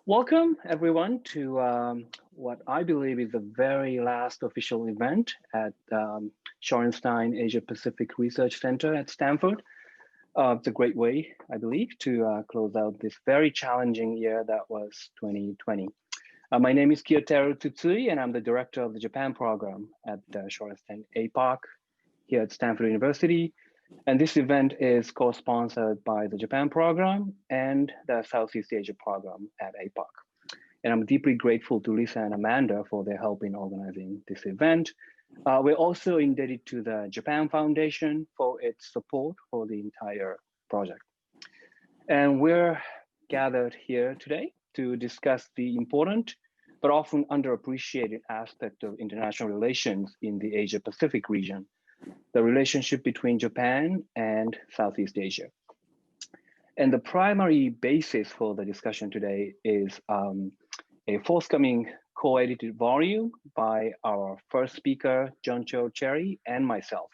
Welcome, everyone, to what I believe is the very last official event at Shorenstein Asia-Pacific Research Center at Stanford. It's a great way, I believe, to close out this very challenging year that was 2020. My name is Kiyoteru Tsutsui, and I'm the director of the Japan program at Shorenstein APAC here at Stanford University. And this event is co-sponsored by the Japan program and the Southeast Asia program at APAC. And I'm deeply grateful to Lisa and Amanda for their help in organizing this event. We're also indebted to the Japan Foundation for its support for the entire project. And we're gathered here today to discuss the important but often underappreciated aspect of international relations in the Asia-Pacific region, the relationship between Japan and Southeast Asia. And the primary basis for the discussion today is a forthcoming co-edited volume by our first speaker, John Ciorciari, and myself,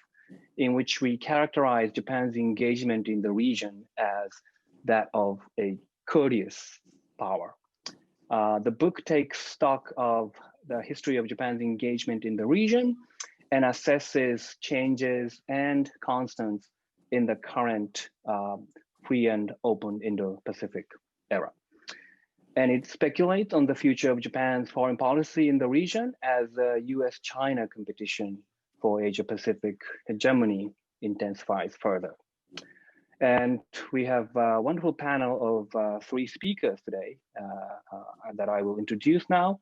in which we characterize Japan's engagement in the region as that of a courteous power. The book takes stock of the history of Japan's engagement in the region and assesses changes and constants in the current free and open Indo-Pacific era. And it speculates on the future of Japan's foreign policy in the region as the U.S. China competition for Asia-Pacific hegemony intensifies further. And we have a wonderful panel of three speakers today that I will introduce now.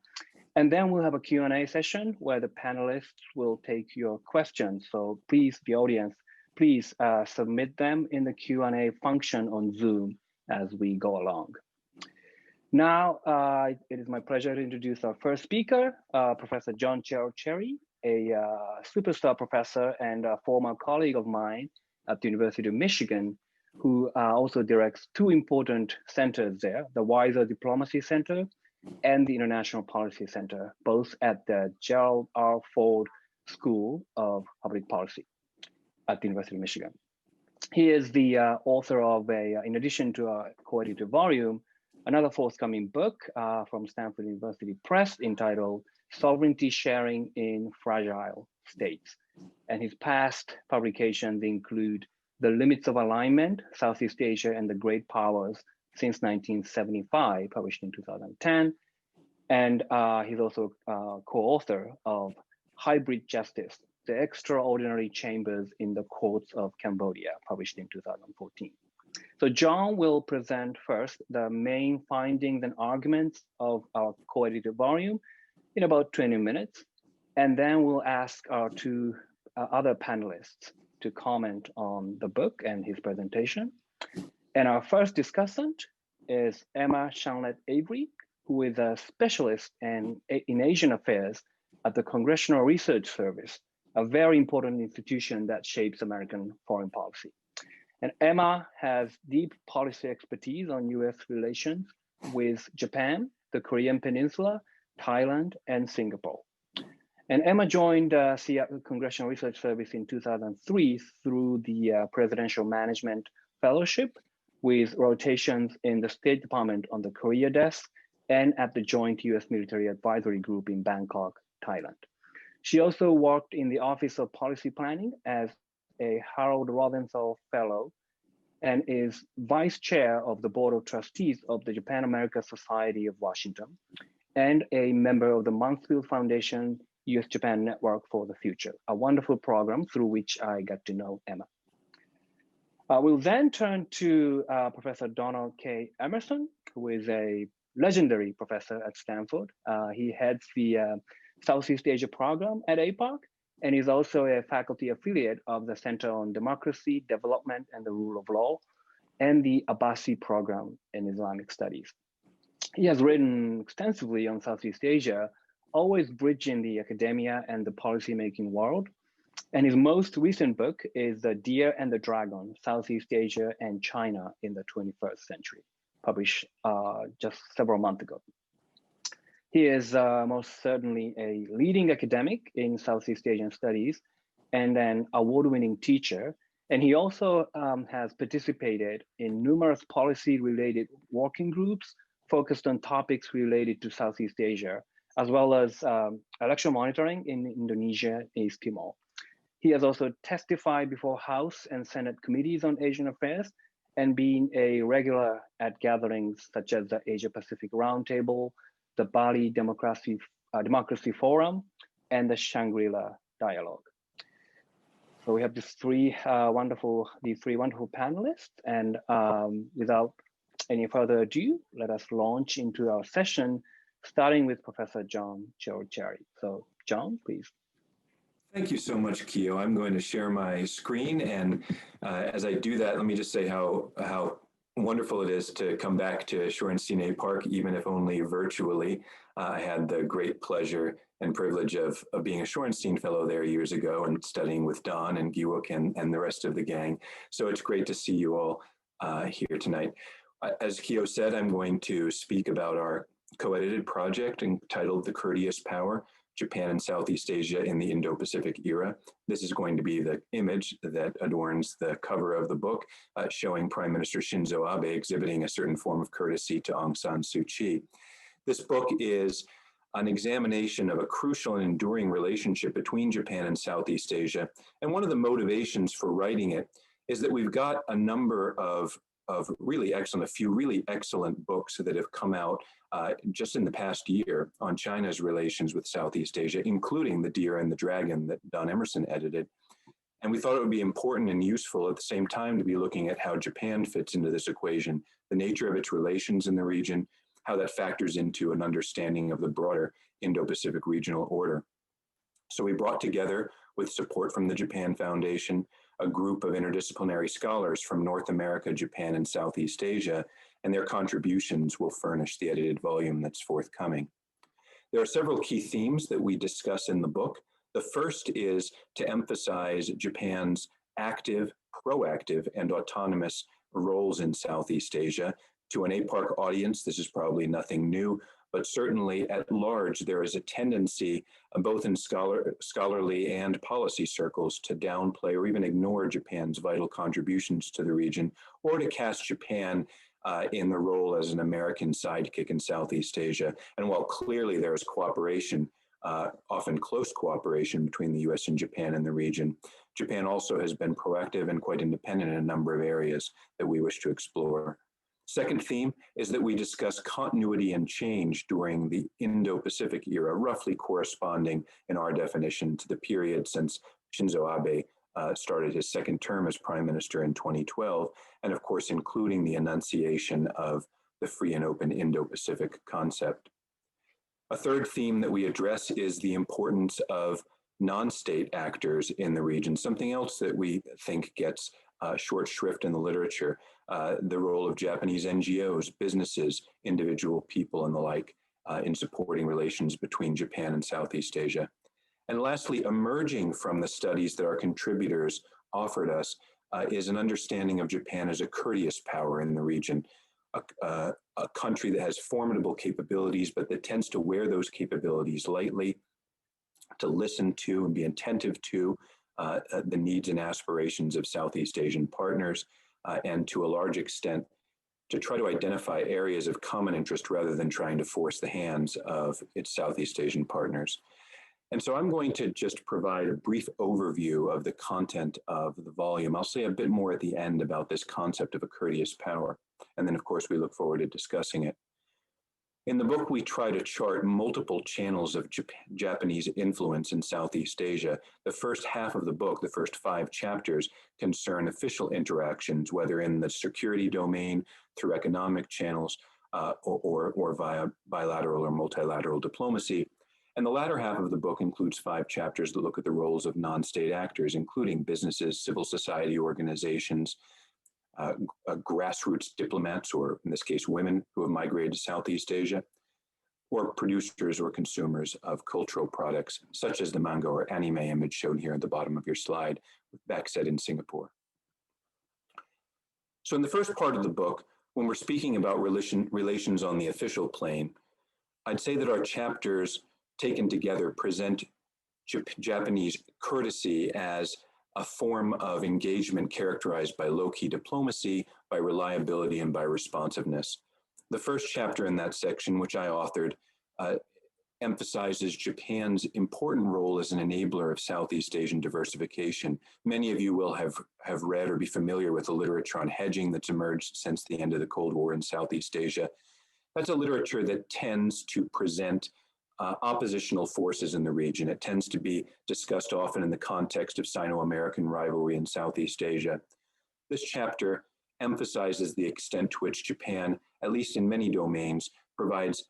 And then we'll have a Q&A session where the panelists will take your questions. So please, the audience, please submit them in the Q&A function on Zoom as we go along. Now, it is my pleasure to introduce our first speaker, Professor John Ciorciari, a superstar professor and a former colleague of mine at the University of Michigan, who also directs two important centers there, the Weiser Diplomacy Center and the International Policy Center, both at the Gerald R. Ford School of Public Policy at the University of Michigan. He is the author of in addition to a co-edited volume, another forthcoming book from Stanford University Press entitled Sovereignty Sharing in Fragile States. And his past publications include The Limits of Alignment, Southeast Asia and the Great Powers since 1975, published in 2010. And he's also co-author of Hybrid Justice, The Extraordinary Chambers in the Courts of Cambodia, published in 2014. So John will present first the main findings and arguments of our co-edited volume in about 20 minutes. And then we'll ask our two other panelists to comment on the book and his presentation. And our first discussant is Emma Chanlett-Avery, who is a specialist in Asian affairs at the Congressional Research Service, a very important institution that shapes American foreign policy. And Emma has deep policy expertise on US relations with Japan, the Korean Peninsula, Thailand, and Singapore. And Emma joined Seattle Congressional Research Service in 2003 through the Presidential Management Fellowship, with rotations in the State Department on the Korea desk and at the Joint U.S. Military Advisory Group in Bangkok, Thailand. She also worked in the Office of Policy Planning as a Harold Rosenthal Fellow and is Vice Chair of the Board of Trustees of the Japan-America Society of Washington and a member of the Mansfield Foundation U.S.-Japan Network for the Future, a wonderful program through which I got to know Emma. We'll then turn to Professor Donald K. Emerson, who is a legendary professor at Stanford. He heads the Southeast Asia program at APAC, and is also a faculty affiliate of the Center on Democracy, Development, and the Rule of Law, and the Abbasi program in Islamic Studies. He has written extensively on Southeast Asia, always bridging the academia and the policymaking world. And his most recent book is The Deer and the Dragon, Southeast Asia and China in the 21st Century, published just several months ago. He is most certainly a leading academic in Southeast Asian studies and an award-winning teacher. And he also has participated in numerous policy-related working groups focused on topics related to Southeast Asia, as well as election monitoring in Indonesia and East Timor. He has also testified before House and Senate committees on Asian affairs and been a regular at gatherings such as the Asia-Pacific Roundtable, the Bali Democracy Forum, and the Shangri-La Dialogue. So we have these three wonderful panelists, and without any further ado, let us launch into our session, starting with Professor John Ciorciari. So John, please. Thank you so much, Kiyo. I'm going to share my screen, and as I do that, let me just say how wonderful it is to come back to Shorenstine Park, even if only virtually. I had the great pleasure and privilege of being a Shorenstein Fellow there years ago and studying with Don and Giwok and the rest of the gang. So it's great to see you all here tonight. As Kiyo said, I'm going to speak about our co-edited project entitled The Courteous Power, Japan and Southeast Asia in the Indo-Pacific Era. This is going to be the image that adorns the cover of the book, showing Prime Minister Shinzo Abe exhibiting a certain form of courtesy to Aung San Suu Kyi. This book is an examination of a crucial and enduring relationship between Japan and Southeast Asia. And one of the motivations for writing it is that we've got a number of really excellent, a few really excellent books that have come out just in the past year on China's relations with Southeast Asia, including The Deer and the Dragon that Don Emerson edited. And we thought it would be important and useful at the same time to be looking at how Japan fits into this equation, the nature of its relations in the region, how that factors into an understanding of the broader Indo-Pacific regional order. So we brought together, with support from the Japan Foundation, a group of interdisciplinary scholars from North America, Japan, and Southeast Asia, and their contributions will furnish the edited volume that's forthcoming. There are several key themes that we discuss in the book. The first is to emphasize Japan's active, proactive, and autonomous roles in Southeast Asia. To an APARC audience, this is probably nothing new, but certainly at large, there is a tendency, both in scholarly and policy circles, to downplay or even ignore Japan's vital contributions to the region, or to cast Japan in the role as an American sidekick in Southeast Asia. And while clearly there is cooperation, often close cooperation between the US and Japan in the region, Japan also has been proactive and quite independent in a number of areas that we wish to explore. Second theme is that we discuss continuity and change during the Indo-Pacific era, roughly corresponding in our definition to the period since Shinzo Abe started his second term as prime minister in 2012, and of course, including the enunciation of the free and open Indo-Pacific concept. A third theme that we address is the importance of non-state actors in the region, something else that we think gets short shrift in the literature, the role of Japanese NGOs, businesses, individual people, and the like in supporting relations between Japan and Southeast Asia. And lastly, emerging from the studies that our contributors offered us is an understanding of Japan as a courteous power in the region, a country that has formidable capabilities, but that tends to wear those capabilities lightly, to listen to and be attentive to the needs and aspirations of Southeast Asian partners, and to a large extent, to try to identify areas of common interest rather than trying to force the hands of its Southeast Asian partners. And so I'm going to just provide a brief overview of the content of the volume. I'll say a bit more at the end about this concept of a courteous power. And then, of course, we look forward to discussing it. In the book, we try to chart multiple channels of Japanese influence in Southeast Asia. The first half of the book, the first 5 chapters, concern official interactions, whether in the security domain, through economic channels, or via bilateral or multilateral diplomacy. And the latter half of the book includes 5 chapters that look at the roles of non-state actors, including businesses, civil society organizations, grassroots diplomats, or in this case, women who have migrated to Southeast Asia, or producers or consumers of cultural products, such as the manga or anime image shown here at the bottom of your slide, with back set in Singapore. So in the first part of the book, when we're speaking about relations on the official plane, I'd say that our chapters taken together present Japanese courtesy as a form of engagement characterized by low-key diplomacy, by reliability, and by responsiveness. The first chapter in that section, which I authored, emphasizes Japan's important role as an enabler of Southeast Asian diversification. Many of you will have read or be familiar with the literature on hedging that's emerged since the end of the Cold War in Southeast Asia. That's a literature that tends to present oppositional forces in the region. It tends to be discussed often in the context of Sino-American rivalry in Southeast Asia. This chapter emphasizes the extent to which Japan, at least in many domains, provides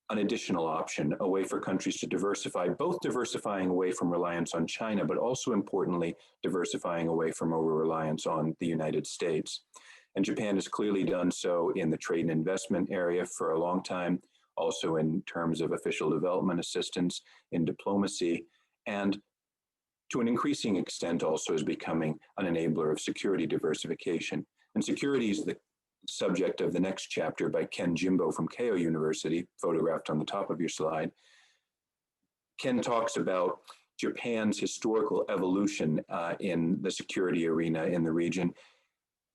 an additional option, a way for countries to diversify, both diversifying away from reliance on China, but also importantly, diversifying away from over-reliance on the United States. And Japan has clearly done so in the trade and investment area for a long time, also in terms of official development assistance, in diplomacy, and to an increasing extent also is becoming an enabler of security diversification. And security is the subject of the next chapter by Ken Jimbo from Keio University, photographed on the top of your slide. Ken talks about Japan's historical evolution in the security arena in the region.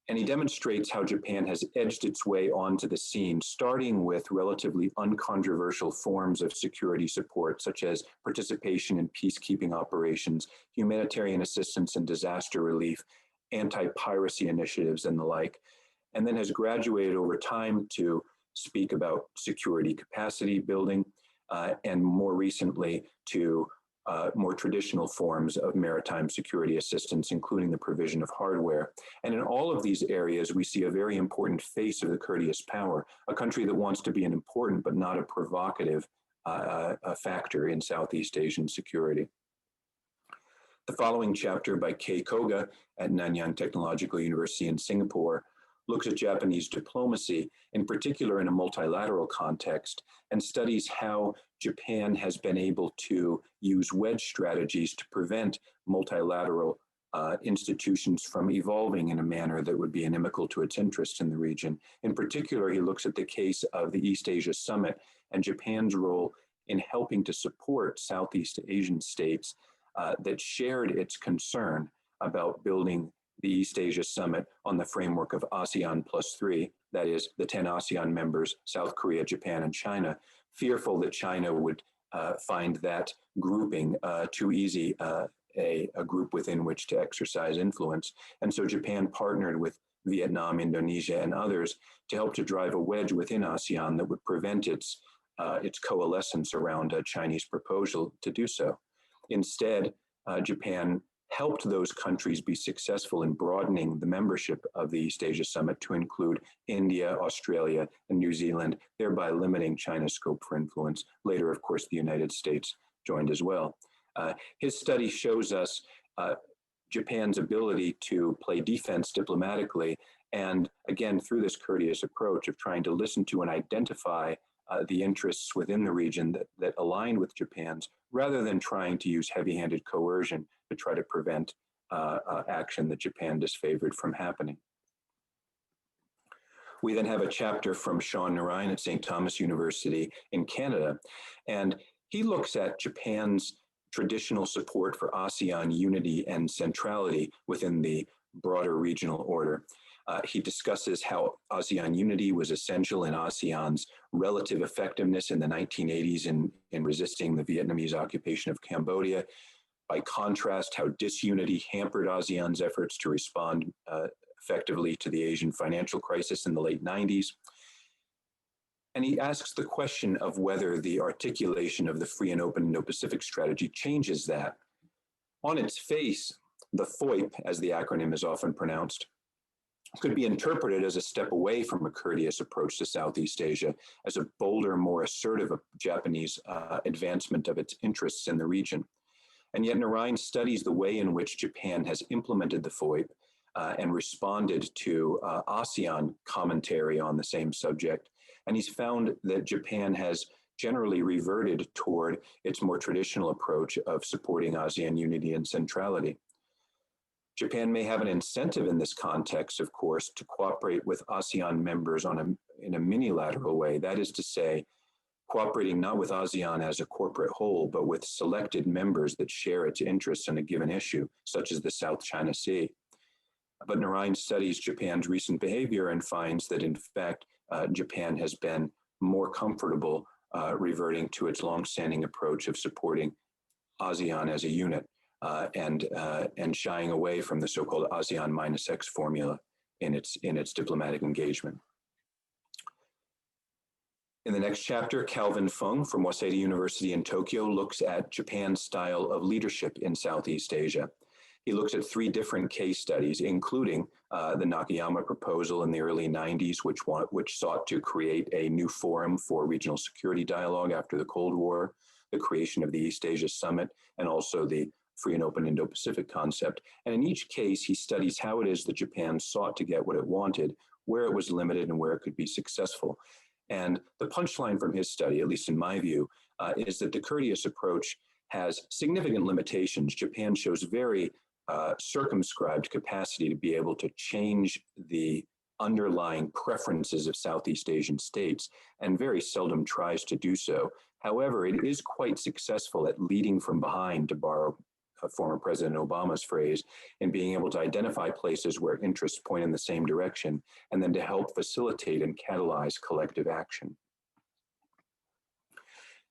And he demonstrates how Japan has edged its way onto the scene, starting with relatively uncontroversial forms of security support, such as participation in peacekeeping operations, humanitarian assistance and disaster relief, anti-piracy initiatives, and the like, and then has graduated over time to speak about security capacity building, and more recently to more traditional forms of maritime security assistance, including the provision of hardware. And in all of these areas, we see a very important face of the courteous power, a country that wants to be an important but not a provocative factor in Southeast Asian security. The following chapter by Kei Koga at Nanyang Technological University in Singapore looks at Japanese diplomacy, in particular in a multilateral context, and studies how Japan has been able to use wedge strategies to prevent multilateral institutions from evolving in a manner that would be inimical to its interests in the region. In particular, he looks at the case of the East Asia Summit and Japan's role in helping to support Southeast Asian states that shared its concern about building the East Asia Summit on the framework of ASEAN +3, that is the 10 ASEAN members, South Korea, Japan, and China, fearful that China would find that grouping too easy a group within which to exercise influence. And so Japan partnered with Vietnam, Indonesia, and others to help to drive a wedge within ASEAN that would prevent its coalescence around a Chinese proposal to do so. Instead, Japan helped those countries be successful in broadening the membership of the East Asia Summit to include India, Australia, and New Zealand, thereby limiting China's scope for influence. Later, of course, the United States joined as well. His study shows us Japan's ability to play defense diplomatically, and again, through this courteous approach of trying to listen to and identify the interests within the region that aligned with Japan's, rather than trying to use heavy-handed coercion to try to prevent action that Japan disfavored from happening. We then have a chapter from Sean Narayan at St. Thomas University in Canada, and he looks at Japan's traditional support for ASEAN unity and centrality within the broader regional order. He discusses how ASEAN unity was essential in ASEAN's relative effectiveness in the 1980s in resisting the Vietnamese occupation of Cambodia. By contrast, how disunity hampered ASEAN's efforts to respond effectively to the Asian financial crisis in the late 90s. And he asks the question of whether the articulation of the free and open Indo-Pacific strategy changes that. On its face, the FOIP, as the acronym is often pronounced, could be interpreted as a step away from a courteous approach to Southeast Asia, as a bolder, more assertive Japanese advancement of its interests in the region. And yet Narayan studies the way in which Japan has implemented the FOIP and responded to ASEAN commentary on the same subject. And he's found that Japan has generally reverted toward its more traditional approach of supporting ASEAN unity and centrality. Japan may have an incentive in this context, of course, to cooperate with ASEAN members in a minilateral way. That is to say, cooperating not with ASEAN as a corporate whole, but with selected members that share its interests in a given issue, such as the South China Sea. But Narayan studies Japan's recent behavior and finds that, in fact, Japan has been more comfortable reverting to its longstanding approach of supporting ASEAN as a unit and shying away from the so-called ASEAN minus X formula in its diplomatic engagement. In the next chapter, Calvin Fung from Waseda University in Tokyo looks at Japan's style of leadership in Southeast Asia. He looks at 3 different case studies, including the Nakayama proposal in the early 90s, which sought to create a new forum for regional security dialogue after the Cold War, the creation of the East Asia Summit, and also the free and open Indo-Pacific concept. And in each case, he studies how it is that Japan sought to get what it wanted, where it was limited, and where it could be successful. And the punchline from his study, at least in my view, is that the Courteous approach has significant limitations. Japan shows very circumscribed capacity to be able to change the underlying preferences of Southeast Asian states and very seldom tries to do so. However, it is quite successful at leading from behind, to borrow former President Obama's phrase, in being able to identify places where interests point in the same direction and then to help facilitate and catalyze collective action.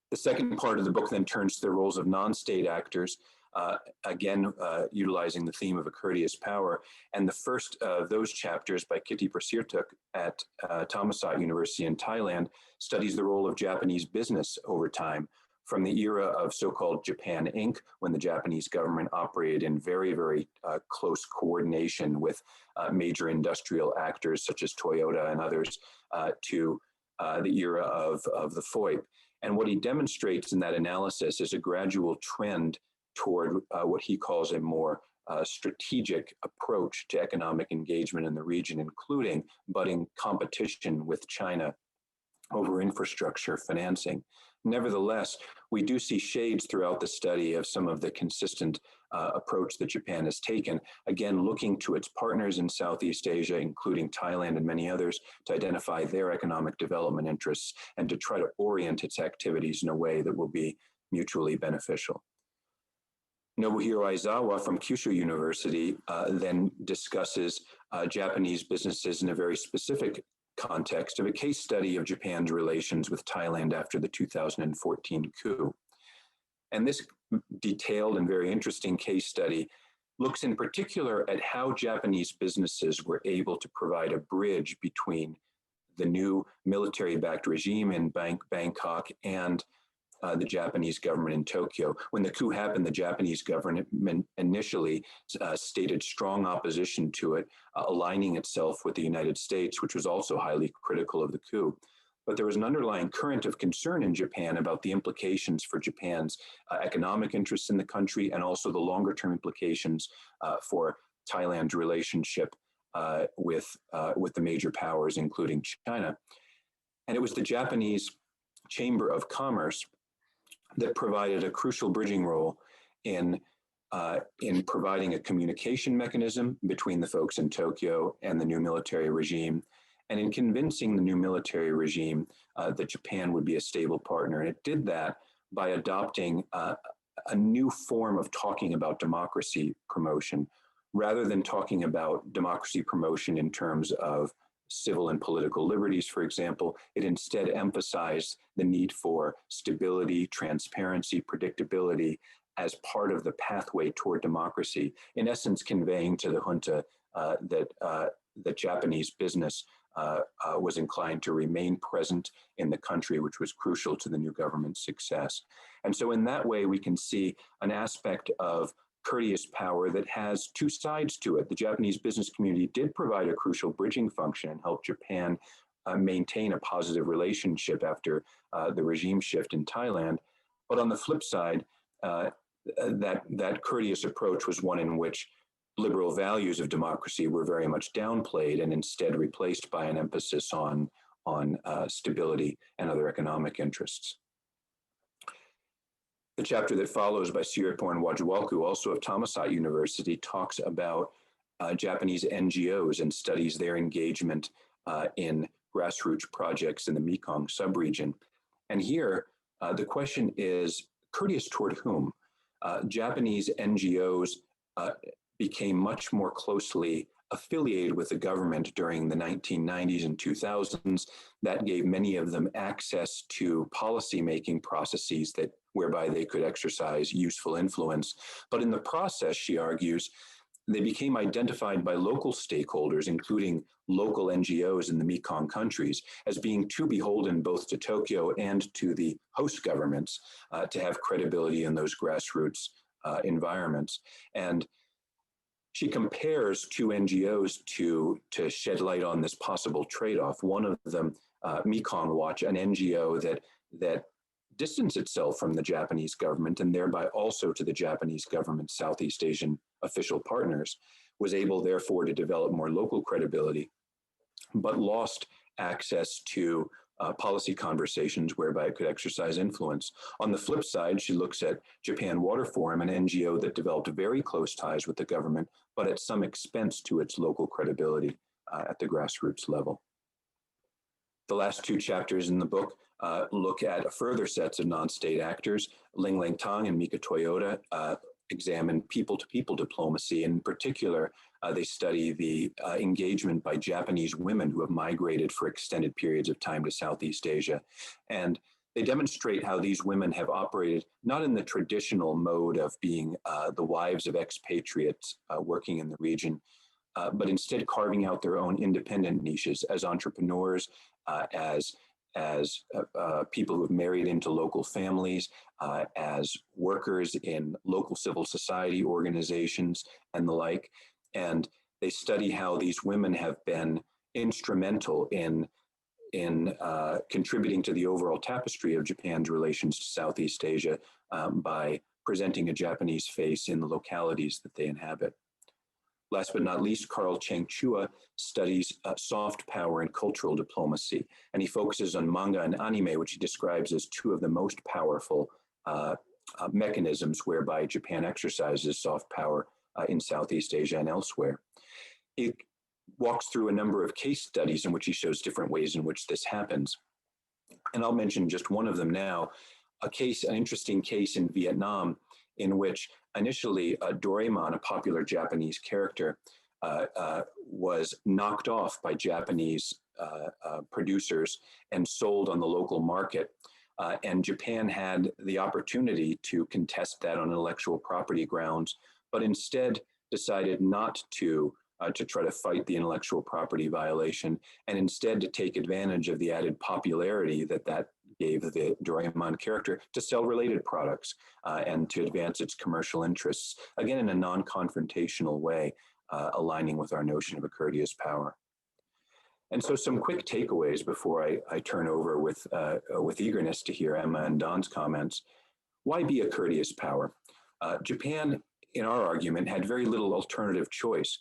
The second part of the book then turns to the roles of non-state actors, again, utilizing the theme of a courteous power. And the first of those chapters by Kitty Prasirtuk at Thammasat University in Thailand studies the role of Japanese business over time, from the era of so-called Japan Inc., when the Japanese government operated in very, very close coordination with major industrial actors such as Toyota and others, to the era of the FOIP. And what he demonstrates in that analysis is a gradual trend toward what he calls a more strategic approach to economic engagement in the region, including budding competition with China over infrastructure financing. Nevertheless, we do see shades throughout the study of some of the consistent approach that Japan has taken, again, looking to its partners in Southeast Asia, including Thailand and many others, to identify their economic development interests and to try to orient its activities in a way that will be mutually beneficial. Nobuhiro Aizawa from Kyushu University then discusses Japanese businesses in a very specific context of a case study of Japan's relations with Thailand after the 2014 coup. And this detailed and very interesting case study looks in particular at how Japanese businesses were able to provide a bridge between the new military-backed regime in Bangkok and the Japanese government in Tokyo. When the coup happened, the Japanese government initially stated strong opposition to it, aligning itself with the United States, which was also highly critical of the coup. But there was an underlying current of concern in Japan about the implications for Japan's economic interests in the country and also the longer term implications for Thailand's relationship with the major powers, including China. And it was the Japanese Chamber of Commerce that provided a crucial bridging role in providing a communication mechanism between the folks in Tokyo and the new military regime, and in convincing the new military regime that Japan would be a stable partner. And it did that by adopting a new form of talking about democracy promotion, rather than talking about democracy promotion in terms of civil and political liberties, for example. It instead emphasized the need for stability, transparency, predictability as part of the pathway toward democracy, in essence conveying to the junta that Japanese business was inclined to remain present in the country, which was crucial to the new government's success. And so in that way, we can see an aspect of courteous power that has two sides to it. The Japanese business community did provide a crucial bridging function and help Japan maintain a positive relationship after the regime shift in Thailand. But on the flip side, that courteous approach was one in which liberal values of democracy were very much downplayed and instead replaced by an emphasis on stability and other economic interests. The chapter that follows by Ciorciari and Wajuwaku, also of Thammasat University, talks about Japanese NGOs and studies their engagement in grassroots projects in the Mekong subregion. And here, the question is, courteous toward whom? Japanese NGOs became much more closely affiliated with the government during the 1990s and 2000s. That gave many of them access to policy-making processes whereby they could exercise useful influence. But in the process, she argues, they became identified by local stakeholders, including local NGOs in the Mekong countries, as being too beholden both to Tokyo and to the host governments to have credibility in those grassroots environments. And she compares two NGOs to shed light on this possible trade-off. One of them, Mekong Watch, an NGO that distanced itself from the Japanese government and thereby also to the Japanese government's Southeast Asian official partners, was able therefore to develop more local credibility, but lost access to policy conversations whereby it could exercise influence. On the flip side, she looks at Japan Water Forum, an NGO that developed very close ties with the government, but at some expense to its local credibility at the grassroots level. The last two chapters in the book look at further sets of non-state actors. Ling Langtang and Mika Toyota examine people-to-people diplomacy. In particular, they study the engagement by Japanese women who have migrated for extended periods of time to Southeast Asia. And they demonstrate how these women have operated not in the traditional mode of being the wives of expatriates working in the region, but instead carving out their own independent niches as entrepreneurs, as people who have married into local families, as workers in local civil society organizations and the like. And they study how these women have been instrumental in contributing to the overall tapestry of Japan's relations to Southeast Asia by presenting a Japanese face in the localities that they inhabit. Last but not least, Carl Chang-Chua studies soft power and cultural diplomacy, and he focuses on manga and anime, which he describes as two of the most powerful mechanisms whereby Japan exercises soft power in Southeast Asia and elsewhere. He walks through a number of case studies in which he shows different ways in which this happens. And I'll mention just one of them now, an interesting case in Vietnam in which initially Doraemon, a popular Japanese character, was knocked off by Japanese producers and sold on the local market. And Japan had the opportunity to contest that on intellectual property grounds, but instead decided not to try to fight the intellectual property violation, and instead to take advantage of the added popularity that gave the Doraemon character to sell related products and to advance its commercial interests, again, in a non-confrontational way, aligning with our notion of a courteous power. And so some quick takeaways before I turn over with eagerness to hear Emma and Don's comments. Why be a courteous power? Japan, in our argument, had very little alternative choice.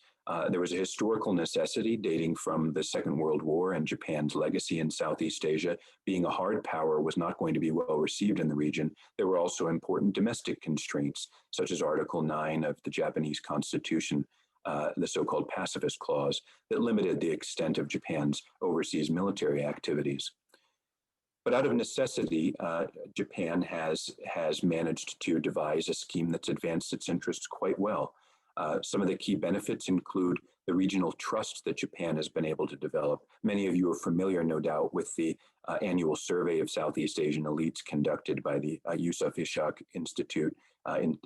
There was a historical necessity dating from the Second World War and Japan's legacy in Southeast Asia. Being a hard power was not going to be well received in the region. There were also important domestic constraints, such as Article 9 of the Japanese Constitution, the so-called pacifist clause, that limited the extent of Japan's overseas military activities. But out of necessity, Japan has managed to devise a scheme that's advanced its interests quite well. Some of the key benefits include the regional trust that Japan has been able to develop. Many of you are familiar, no doubt, with the annual survey of Southeast Asian elites conducted by the Yusof Ishak Institute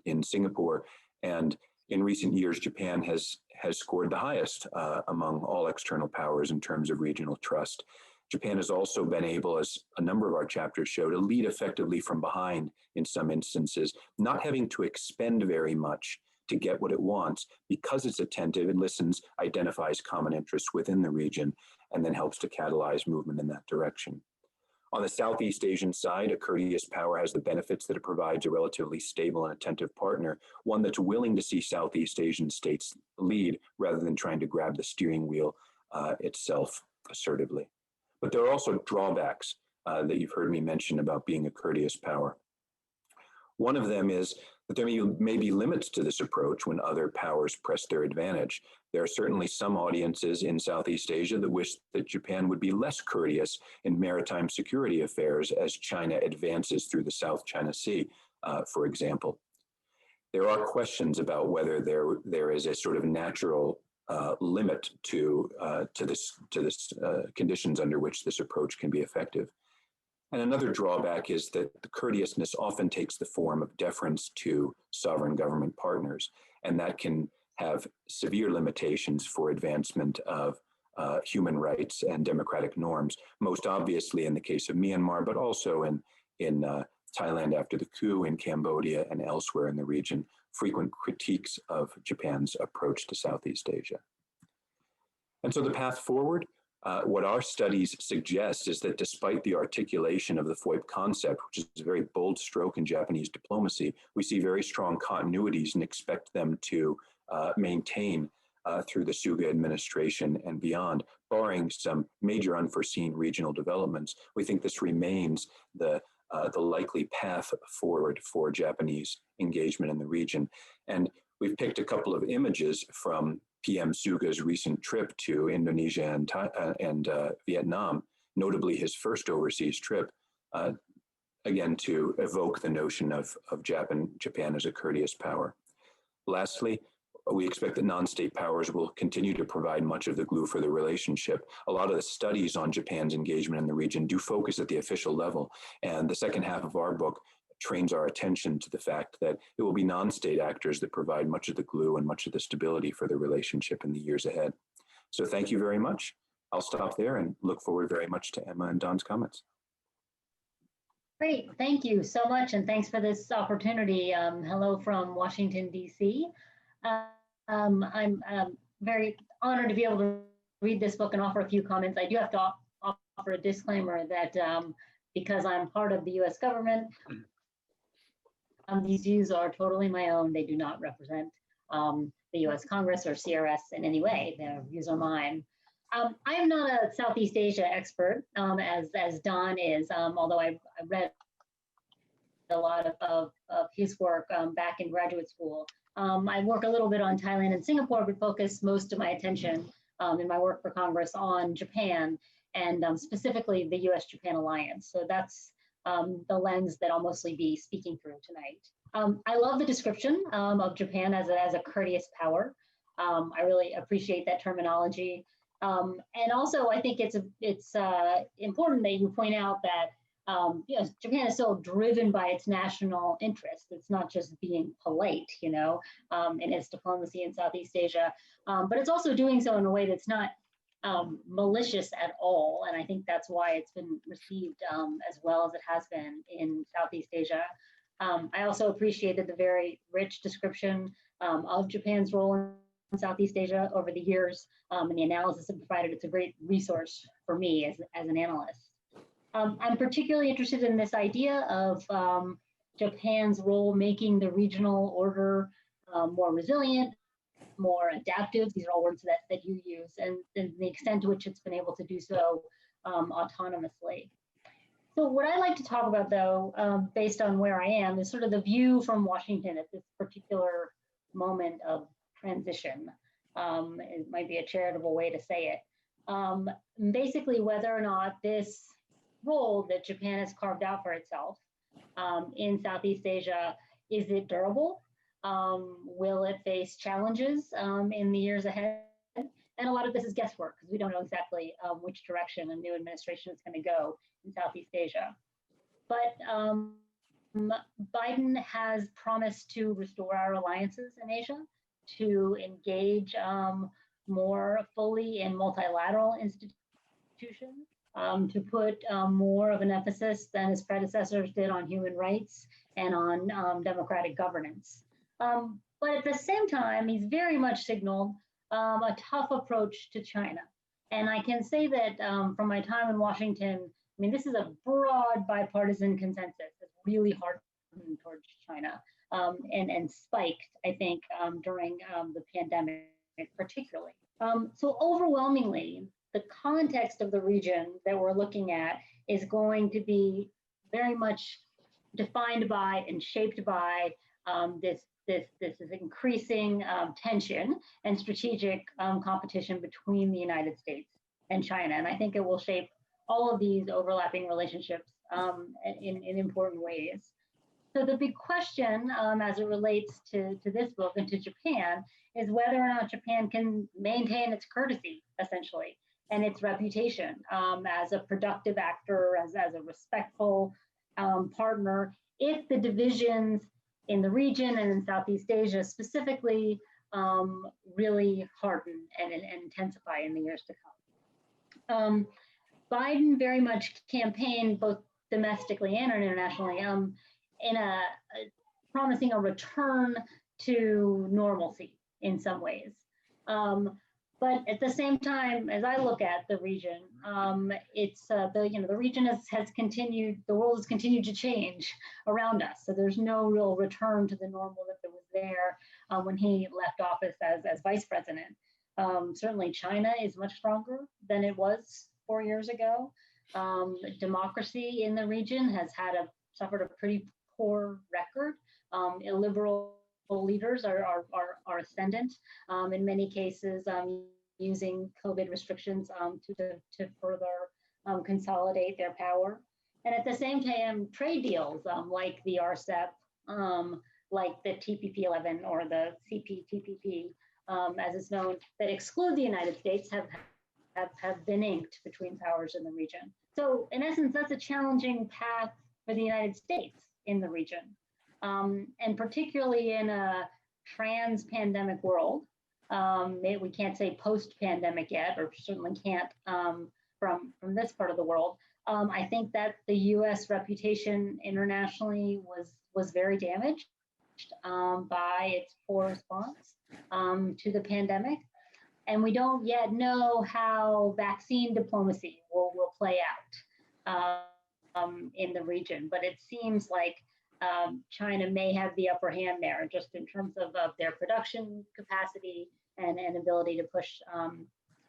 in Singapore. And in recent years, Japan has scored the highest among all external powers in terms of regional trust. Japan has also been able, as a number of our chapters show, to lead effectively from behind in some instances, not having to expend very much to get what it wants, because it's attentive, it listens, identifies common interests within the region, and then helps to catalyze movement in that direction. On the Southeast Asian side, a courteous power has the benefits that it provides a relatively stable and attentive partner, one that's willing to see Southeast Asian states lead rather than trying to grab the steering wheel itself assertively. But there are also drawbacks that you've heard me mention about being a courteous power. One of them is that there may be limits to this approach when other powers press their advantage. There are certainly some audiences in Southeast Asia that wish that Japan would be less courteous in maritime security affairs as China advances through the South China Sea, for example. There are questions about whether there is a sort of natural limit to this conditions under which this approach can be effective. And another drawback is that the courteousness often takes the form of deference to sovereign government partners, and that can have severe limitations for advancement of human rights and democratic norms, most obviously in the case of Myanmar, but also in Thailand after the coup, in Cambodia and elsewhere in the region, frequent critiques of Japan's approach to Southeast Asia. And so the path forward, what our studies suggest is that despite the articulation of the FOIP concept, which is a very bold stroke in Japanese diplomacy, we see very strong continuities and expect them to maintain through the Suga administration and beyond, barring some major unforeseen regional developments. We think this remains the likely path forward for Japanese engagement in the region. And we've picked a couple of images from PM Suga's recent trip to Indonesia and Vietnam, notably his first overseas trip, again, to evoke the notion of Japan as a courteous power. Lastly, we expect that non-state powers will continue to provide much of the glue for the relationship. A lot of the studies on Japan's engagement in the region do focus at the official level, and the second half of our book trains our attention to the fact that it will be non-state actors that provide much of the glue and much of the stability for the relationship in the years ahead. So thank you very much. I'll stop there and look forward very much to Emma and Don's comments. Great, thank you so much, and thanks for this opportunity. Hello from Washington, D.C. I'm very honored to be able to read this book and offer a few comments. I do have to offer a disclaimer that because I'm part of the U.S. government, these views are totally my own. They do not represent the U.S. Congress or CRS in any way. Their views are mine. I am not a Southeast Asia expert, as Don is, although I read a lot of his work back in graduate school. I work a little bit on Thailand and Singapore, but focus most of my attention in my work for Congress on Japan and specifically the U.S. Japan alliance. So that's the lens that I'll mostly be speaking through tonight. I love the description of Japan as a courteous power. I really appreciate that terminology. And also, I think it's important that you point out that Japan is so driven by its national interest. It's not just being polite, in its diplomacy in Southeast Asia, but it's also doing so in a way that's not malicious at all. And I think that's why it's been received as well as it has been in Southeast Asia. I also appreciated the very rich description of Japan's role in Southeast Asia over the years, and the analysis it provided. It's a great resource for me as an analyst. I'm particularly interested in this idea of Japan's role making the regional order more resilient, more adaptive. These are all words that you use, and the extent to which it's been able to do so autonomously. So what I like to talk about, though, based on where I am, is sort of the view from Washington at this particular moment of transition. It might be a charitable way to say it. Basically, whether or not this role that Japan has carved out for itself in Southeast Asia, is it durable? Will it face challenges in the years ahead? And a lot of this is guesswork because we don't know exactly which direction a new administration is going to go in Southeast Asia. But Biden has promised to restore our alliances in Asia, to engage more fully in multilateral institutions, to put more of an emphasis than his predecessors did on human rights and on democratic governance. But at the same time, he's very much signaled a tough approach to China. And I can say that from my time in Washington, I mean, this is a broad bipartisan consensus. It's really hardened towards China and spiked, I think, during the pandemic particularly. So overwhelmingly, the context of the region that we're looking at is going to be very much defined by and shaped by this increasing tension and strategic competition between the United States and China. And I think it will shape all of these overlapping relationships in important ways. So the big question as it relates to this book and to Japan is whether or not Japan can maintain its courtesy, essentially, and its reputation as a productive actor, as a respectful partner, if the divisions in the region and in Southeast Asia specifically really harden and intensify in the years to come. Biden very much campaigned both domestically and internationally in promising a return to normalcy in some ways. But at the same time, as I look at the region, it's the region has continued, the world has continued to change around us. So there's no real return to the normal that there was there when he left office as vice president. Certainly China is much stronger than it was 4 years ago. Democracy in the region has suffered a pretty poor record. Illiberal leaders are ascendant in many cases, using COVID restrictions to further consolidate their power. And at the same time, trade deals like the RCEP, like the TPP-11 or the CPTPP, as it's known, that exclude the United States have been inked between powers in the region. So in essence, that's a challenging path for the United States in the region. And particularly in a trans-pandemic world, we can't say post-pandemic yet, or certainly can't from this part of the world. I think that the U.S. reputation internationally was very damaged by its poor response to the pandemic. And we don't yet know how vaccine diplomacy will play out in the region, but it seems like China may have the upper hand there, just in terms of their production capacity and ability to push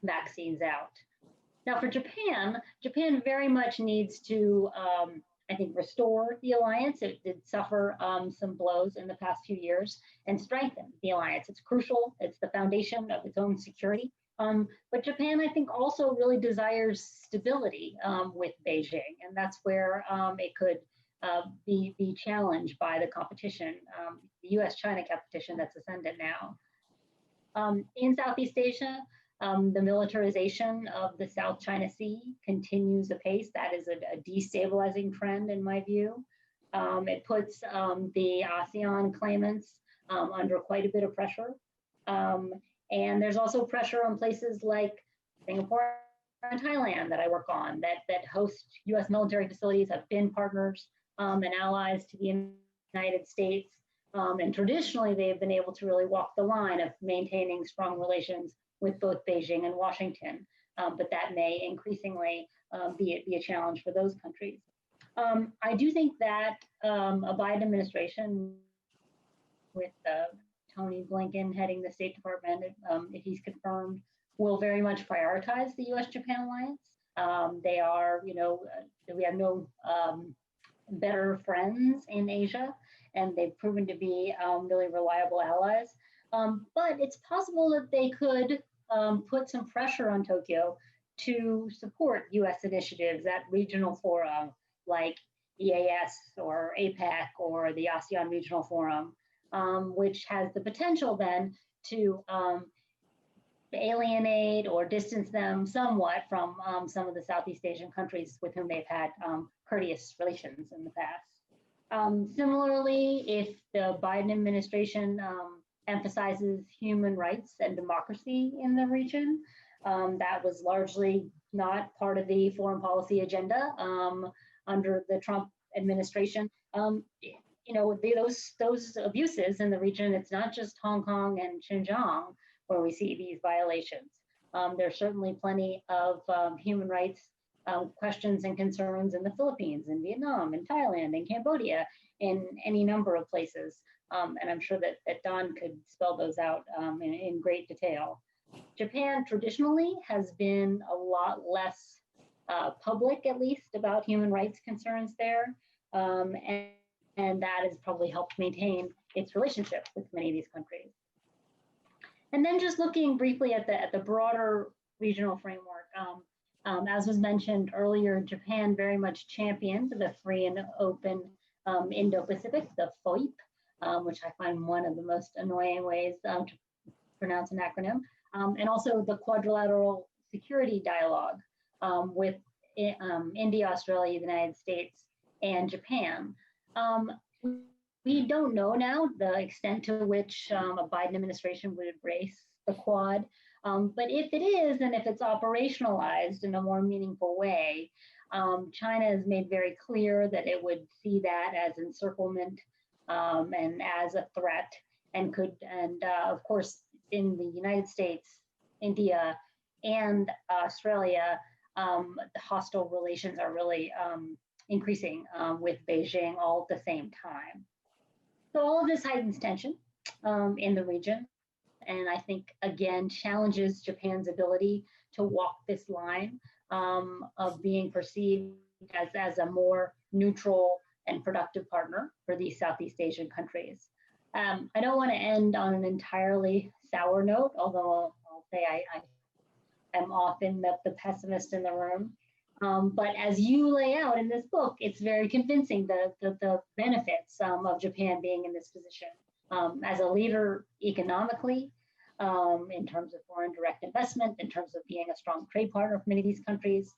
vaccines out. Now for Japan very much needs to, I think, restore the alliance. It did suffer some blows in the past few years and strengthen the alliance. It's crucial. It's the foundation of its own security. But Japan, I think, also really desires stability with Beijing, and that's where it could be challenged by the competition, the U.S. China competition that's ascendant now. In Southeast Asia, the militarization of the South China Sea continues apace. That is a destabilizing trend in my view. It puts the ASEAN claimants under quite a bit of pressure. And there's also pressure on places like Singapore and Thailand that I work on that host U.S. military facilities, have been partners and allies to the United States. And traditionally, they've been able to really walk the line of maintaining strong relations with both Beijing and Washington. But that may increasingly be a challenge for those countries. I do think that a Biden administration with Tony Blinken heading the State Department, if he's confirmed, will very much prioritize the U.S.-Japan alliance. They are, we have no better friends in Asia, and they've proven to be really reliable allies. But it's possible that they could put some pressure on Tokyo to support U.S. initiatives at regional fora like EAS or APEC or the ASEAN Regional Forum, which has the potential then to alienate or distance them somewhat from some of the Southeast Asian countries with whom they've had courteous relations in the past. Similarly, if the Biden administration emphasizes human rights and democracy in the region, that was largely not part of the foreign policy agenda under the Trump administration. Those abuses in the region, it's not just Hong Kong and Xinjiang where we see these violations. There's certainly plenty of human rights questions and concerns in the Philippines, in Vietnam, in Thailand, in Cambodia, in any number of places. And I'm sure that Don could spell those out in great detail. Japan traditionally has been a lot less public, at least, about human rights concerns there. And that has probably helped maintain its relationship with many of these countries. And then just looking briefly at the broader regional framework, as was mentioned earlier, Japan very much championed the free and open Indo-Pacific, the FOIP, which I find one of the most annoying ways to pronounce an acronym, and also the Quadrilateral Security Dialogue with India, Australia, the United States, and Japan. We don't know now the extent to which a Biden administration would embrace the Quad, but if it is, and if it's operationalized in a more meaningful way, China has made very clear that it would see that as encirclement and as a threat, and of course, in the United States, India, and Australia, the hostile relations are really increasing with Beijing all at the same time. So all of this heightens tension in the region, and I think, again, challenges Japan's ability to walk this line of being perceived as a more neutral and productive partner for these Southeast Asian countries. I don't want to end on an entirely sour note, although I'll say I am often the pessimist in the room. But as you lay out in this book, it's very convincing the benefits of Japan being in this position as a leader economically, in terms of foreign direct investment, in terms of being a strong trade partner for many of these countries.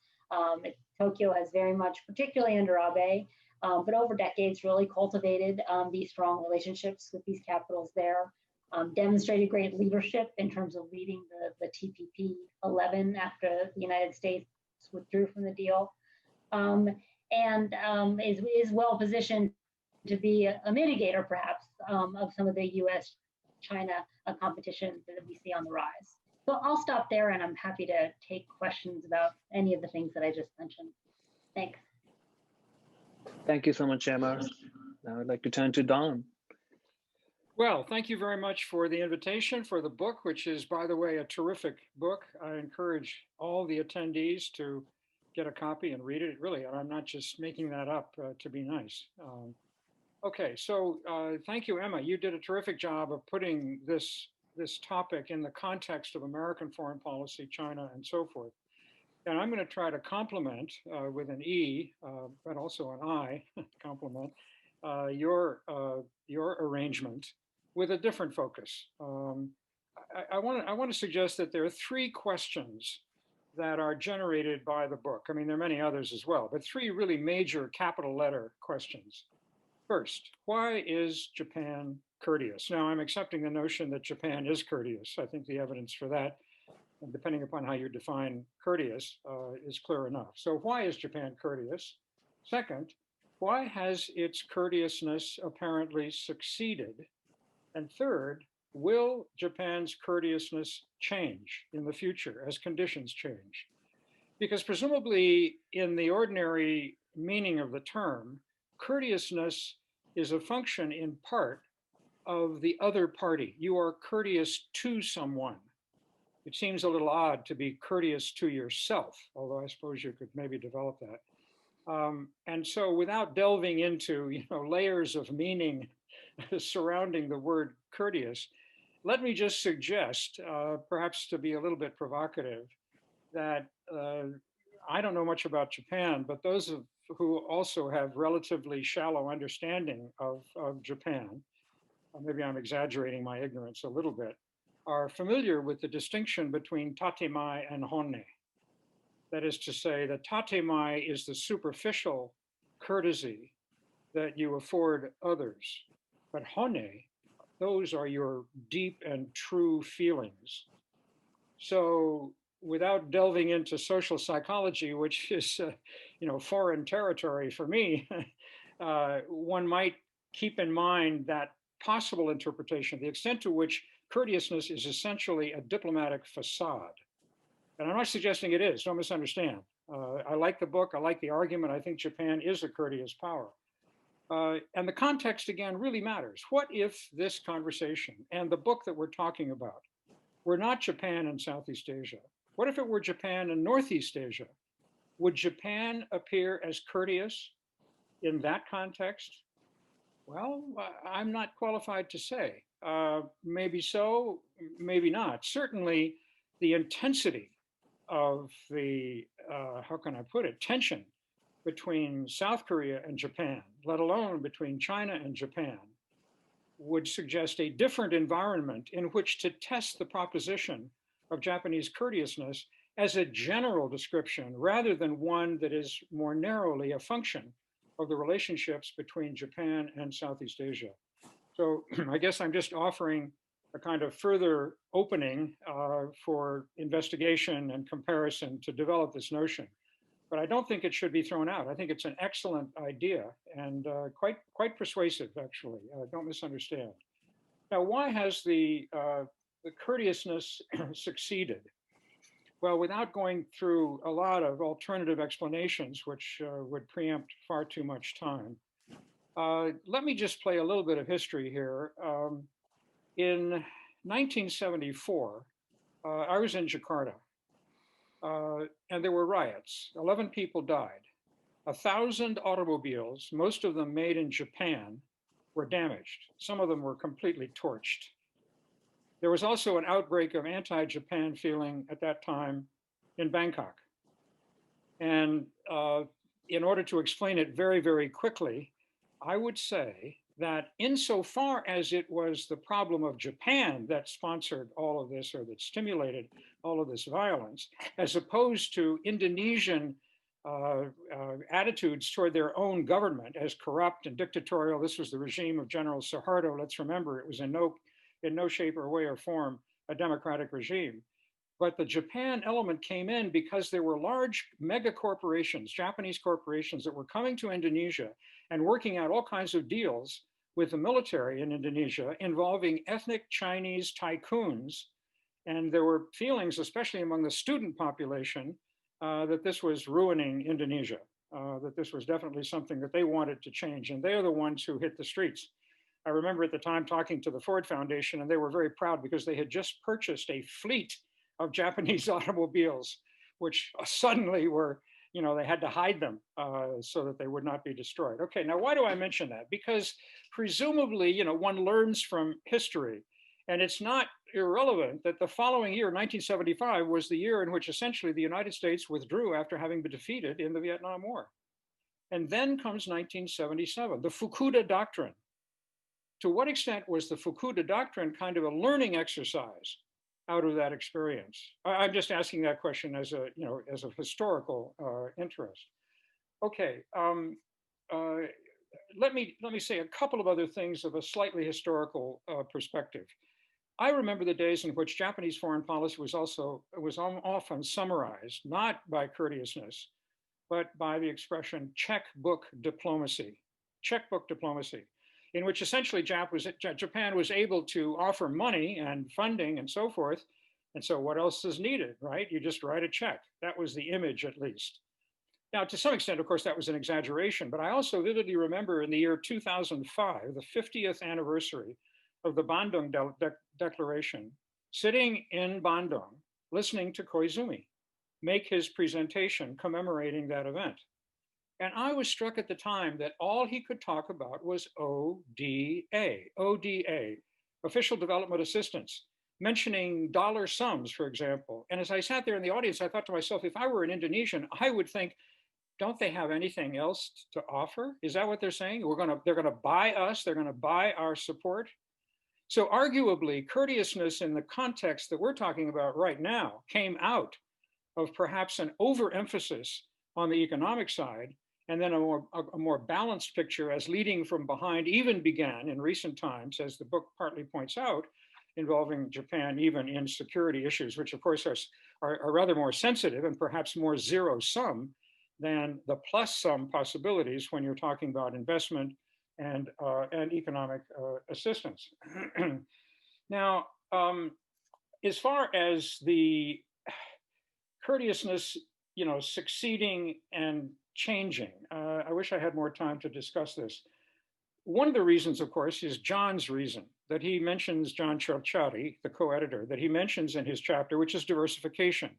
Tokyo has very much, particularly under Abe, but over decades really cultivated these strong relationships with these capitals there, demonstrated great leadership in terms of leading the TPP 11 after the United States withdrew from the deal, and is well positioned to be a mitigator, perhaps, of some of the U.S. China competition that we see on the rise. So I'll stop there, and I'm happy to take questions about any of the things that I just mentioned. Thanks. Thank you so much, Emma. Now I'd like to turn to Don. Well, thank you very much for the invitation for the book, which is, by the way, a terrific book. I encourage all the attendees to get a copy and read it. Really, I'm not just making that up to be nice. Okay, so thank you, Emma. You did a terrific job of putting this topic in the context of American foreign policy, China, and so forth. And I'm going to try to complement with an E, but also an I, complement your arrangement with a different focus. I want to suggest that there are three questions that are generated by the book. I mean, there are many others as well, but three really major capital letter questions. First, why is Japan courteous? Now, I'm accepting the notion that Japan is courteous. I think the evidence for that, and depending upon how you define courteous, is clear enough. So why is Japan courteous? Second, why has its courteousness apparently succeeded? And third, will Japan's courteousness change in the future as conditions change? Because presumably, in the ordinary meaning of the term, courteousness is a function in part of the other party. You are courteous to someone. It seems a little odd to be courteous to yourself, although I suppose you could maybe develop that. And so without delving into layers of meaning surrounding the word courteous, let me just suggest, perhaps to be a little bit provocative, that I don't know much about Japan, but those who also have relatively shallow understanding of Japan, maybe I'm exaggerating my ignorance a little bit, are familiar with the distinction between tatemae and honne. That is to say that tatemae is the superficial courtesy that you afford others, but honne, those are your deep and true feelings. So without delving into social psychology, which is foreign territory for me, one might keep in mind that possible interpretation, the extent to which courteousness is essentially a diplomatic facade. And I'm not suggesting it is, don't misunderstand. I like the book, I like the argument, I think Japan is a courteous power. And the context, again, really matters. What if this conversation and the book that we're talking about were not Japan and Southeast Asia? What if it were Japan and Northeast Asia? Would Japan appear as courteous in that context? Well, I'm not qualified to say. Maybe so, maybe not. Certainly, the intensity of the, how can I put it, tension between South Korea and Japan, let alone between China and Japan, would suggest a different environment in which to test the proposition of Japanese courteousness as a general description rather than one that is more narrowly a function of the relationships between Japan and Southeast Asia. So I guess I'm just offering a kind of further opening for investigation and comparison to develop this notion. But I don't think it should be thrown out. I think it's an excellent idea and quite persuasive, actually. Don't misunderstand. Now, why has the courteousness succeeded? Well, without going through a lot of alternative explanations, which would preempt far too much time, let me just play a little bit of history here. In 1974, I was in Jakarta, and there were riots. 11 people died. 1,000 automobiles, most of them made in Japan, were damaged. Some of them were completely torched. There was also an outbreak of anti-Japan feeling at that time in Bangkok. And in order to explain it very, very quickly, I would say that insofar as it was the problem of Japan that sponsored all of this or that stimulated all of this violence, as opposed to Indonesian attitudes toward their own government as corrupt and dictatorial. This was the regime of General Suharto. Let's remember, it was in no shape or way or form a democratic regime. But the Japan element came in because there were large mega corporations, Japanese corporations, that were coming to Indonesia and working out all kinds of deals with the military in Indonesia involving ethnic Chinese tycoons. And there were feelings, especially among the student population, that this was ruining Indonesia, that this was definitely something that they wanted to change. And they are the ones who hit the streets. I remember at the time talking to the Ford Foundation, and they were very proud because they had just purchased a fleet of Japanese automobiles, which suddenly were, they had to hide them so that they would not be destroyed. Okay, now why do I mention that? Because presumably, one learns from history, and it's not irrelevant that the following year, 1975, was the year in which essentially the United States withdrew after having been defeated in the Vietnam War. And then comes 1977, the Fukuda Doctrine. To what extent was the Fukuda Doctrine kind of a learning exercise out of that experience? I'm just asking that question as a, as a historical interest. Okay, let me say a couple of other things of a slightly historical perspective. I remember the days in which Japanese foreign policy was often summarized, not by courteousness, but by the expression checkbook diplomacy, in which essentially Japan was able to offer money and funding and so forth. And so what else is needed, right? You just write a check. That was the image, at least. Now, to some extent, of course, that was an exaggeration, but I also vividly remember in the year 2005, the 50th anniversary of the Bandung Declaration, sitting in Bandung, listening to Koizumi make his presentation commemorating that event. And I was struck at the time that all he could talk about was ODA, Official Development Assistance, mentioning dollar sums, for example. And as I sat there in the audience, I thought to myself, if I were an Indonesian, I would think, don't they have anything else to offer? Is that what they're saying? They're gonna buy us, they're gonna buy our support. So arguably, courteousness in the context that we're talking about right now came out of perhaps an overemphasis on the economic side, and then a more balanced picture as leading from behind even began in recent times, as the book partly points out, involving Japan even in security issues, which of course are rather more sensitive and perhaps more zero sum than the plus sum possibilities when you're talking about investment and economic assistance. Now, as far as the courteousness, succeeding and changing, I wish I had more time to discuss this. One of the reasons, of course, is John's reason that he mentions, John Ciorciari, the co-editor, that he mentions in his chapter, which is diversification.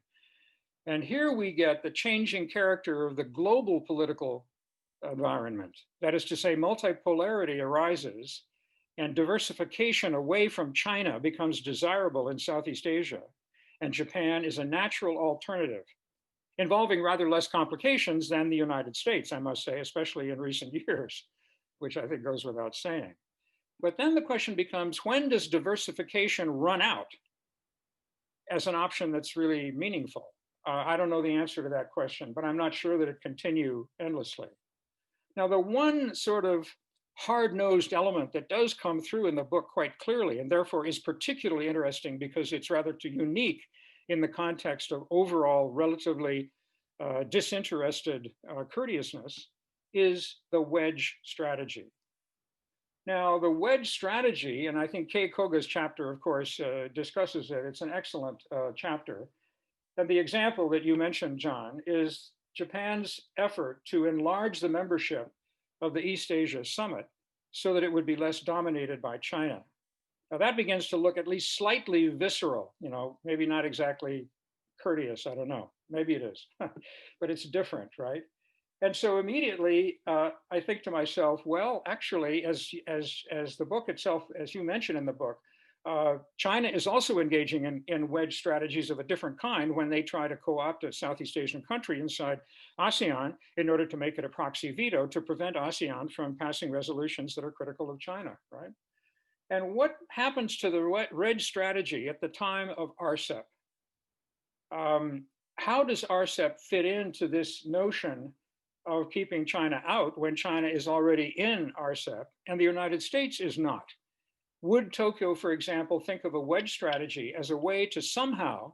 And here we get the changing character of the global political environment. That is to say, multipolarity arises and diversification away from China becomes desirable in Southeast Asia. And Japan is a natural alternative. involving rather less complications than the United States, I must say, especially in recent years, which I think goes without saying. But then the question becomes, when does diversification run out as an option that's really meaningful? I don't know the answer to that question, but I'm not sure that it continue endlessly. Now, the one sort of hard-nosed element that does come through in the book quite clearly, and therefore is particularly interesting because it's rather too unique in the context of overall relatively disinterested courteousness, is the wedge strategy. Now, the wedge strategy, and I think Kei Koga's chapter, of course, discusses it. It's an excellent chapter. And the example that you mentioned, John, is Japan's effort to enlarge the membership of the East Asia Summit so that it would be less dominated by China. Now that begins to look at least slightly visceral, maybe not exactly courteous, I don't know, maybe it is, but it's different, right? And so immediately I think to myself, well, actually, as the book itself, as you mentioned in the book, China is also engaging in wedge strategies of a different kind when they try to co-opt a Southeast Asian country inside ASEAN in order to make it a proxy veto to prevent ASEAN from passing resolutions that are critical of China, right? And what happens to the wedge strategy at the time of RCEP? How does RCEP fit into this notion of keeping China out when China is already in RCEP and the United States is not? Would Tokyo, for example, think of a wedge strategy as a way to somehow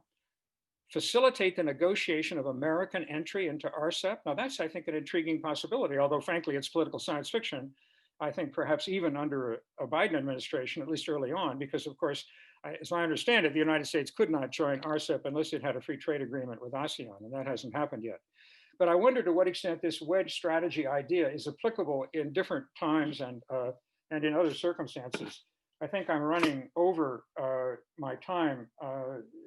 facilitate the negotiation of American entry into RCEP? Now that's, I think, an intriguing possibility, although frankly, it's political science fiction. I think perhaps even under a Biden administration, at least early on, because of course, as I understand it, the United States could not join RCEP unless it had a free trade agreement with ASEAN, and that hasn't happened yet. But I wonder to what extent this wedge strategy idea is applicable in different times and in other circumstances. I think I'm running over my time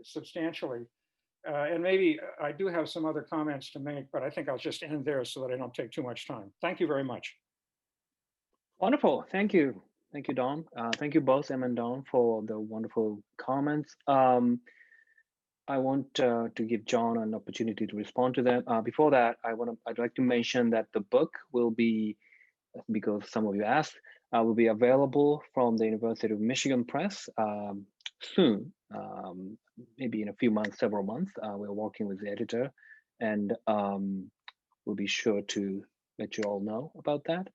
substantially. And maybe I do have some other comments to make, but I think I'll just end there so that I don't take too much time. Thank you very much. Wonderful. Thank you. Thank you, Don. Thank you both, Em and Don, for the wonderful comments. I want to give John an opportunity to respond to that. Before that, I'd like to mention that the book will be, because some of you asked, will be available from the University of Michigan Press soon, maybe in a few months, several months. We're working with the editor, and we'll be sure to let you all know about that.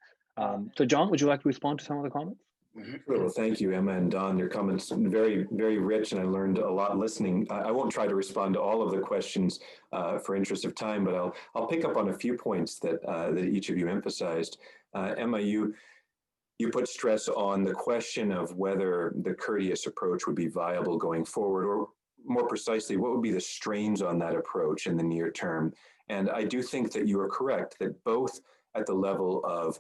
So John, would you like to respond to some of the comments? Sure. Well, thank you, Emma and Don. Your comments very, very rich, and I learned a lot listening. I won't try to respond to all of the questions for interest of time, but I'll pick up on a few points that each of you emphasized. Emma, you put stress on the question of whether the courteous approach would be viable going forward, or more precisely, what would be the strains on that approach in the near term. And I do think that you are correct that both at the level of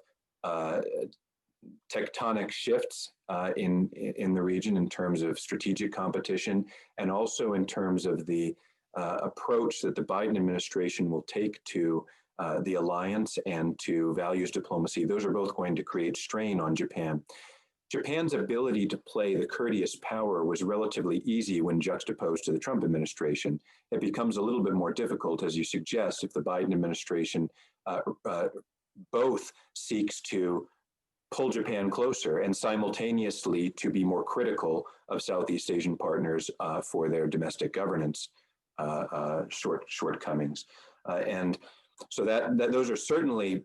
tectonic shifts in the region in terms of strategic competition, and also in terms of the approach that the Biden administration will take to the alliance and to values diplomacy, those are both going to create strain on Japan. Japan's ability to play the courteous power was relatively easy when juxtaposed to the Trump administration. It becomes a little bit more difficult, as you suggest, if the Biden administration both seeks to pull Japan closer and simultaneously to be more critical of Southeast Asian partners for their domestic governance shortcomings. And so those are certainly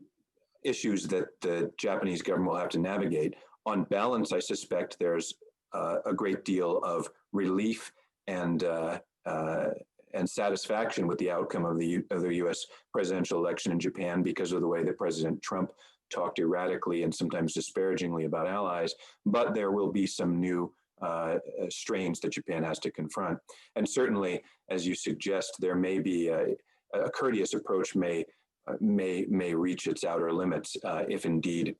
issues that the Japanese government will have to navigate. On balance, I suspect there's a great deal of relief and satisfaction with the outcome of the U.S. presidential election in Japan because of the way that President Trump talked erratically and sometimes disparagingly about allies, but there will be some new strains that Japan has to confront. And certainly, as you suggest, there may be a courteous approach may reach its outer limits if indeed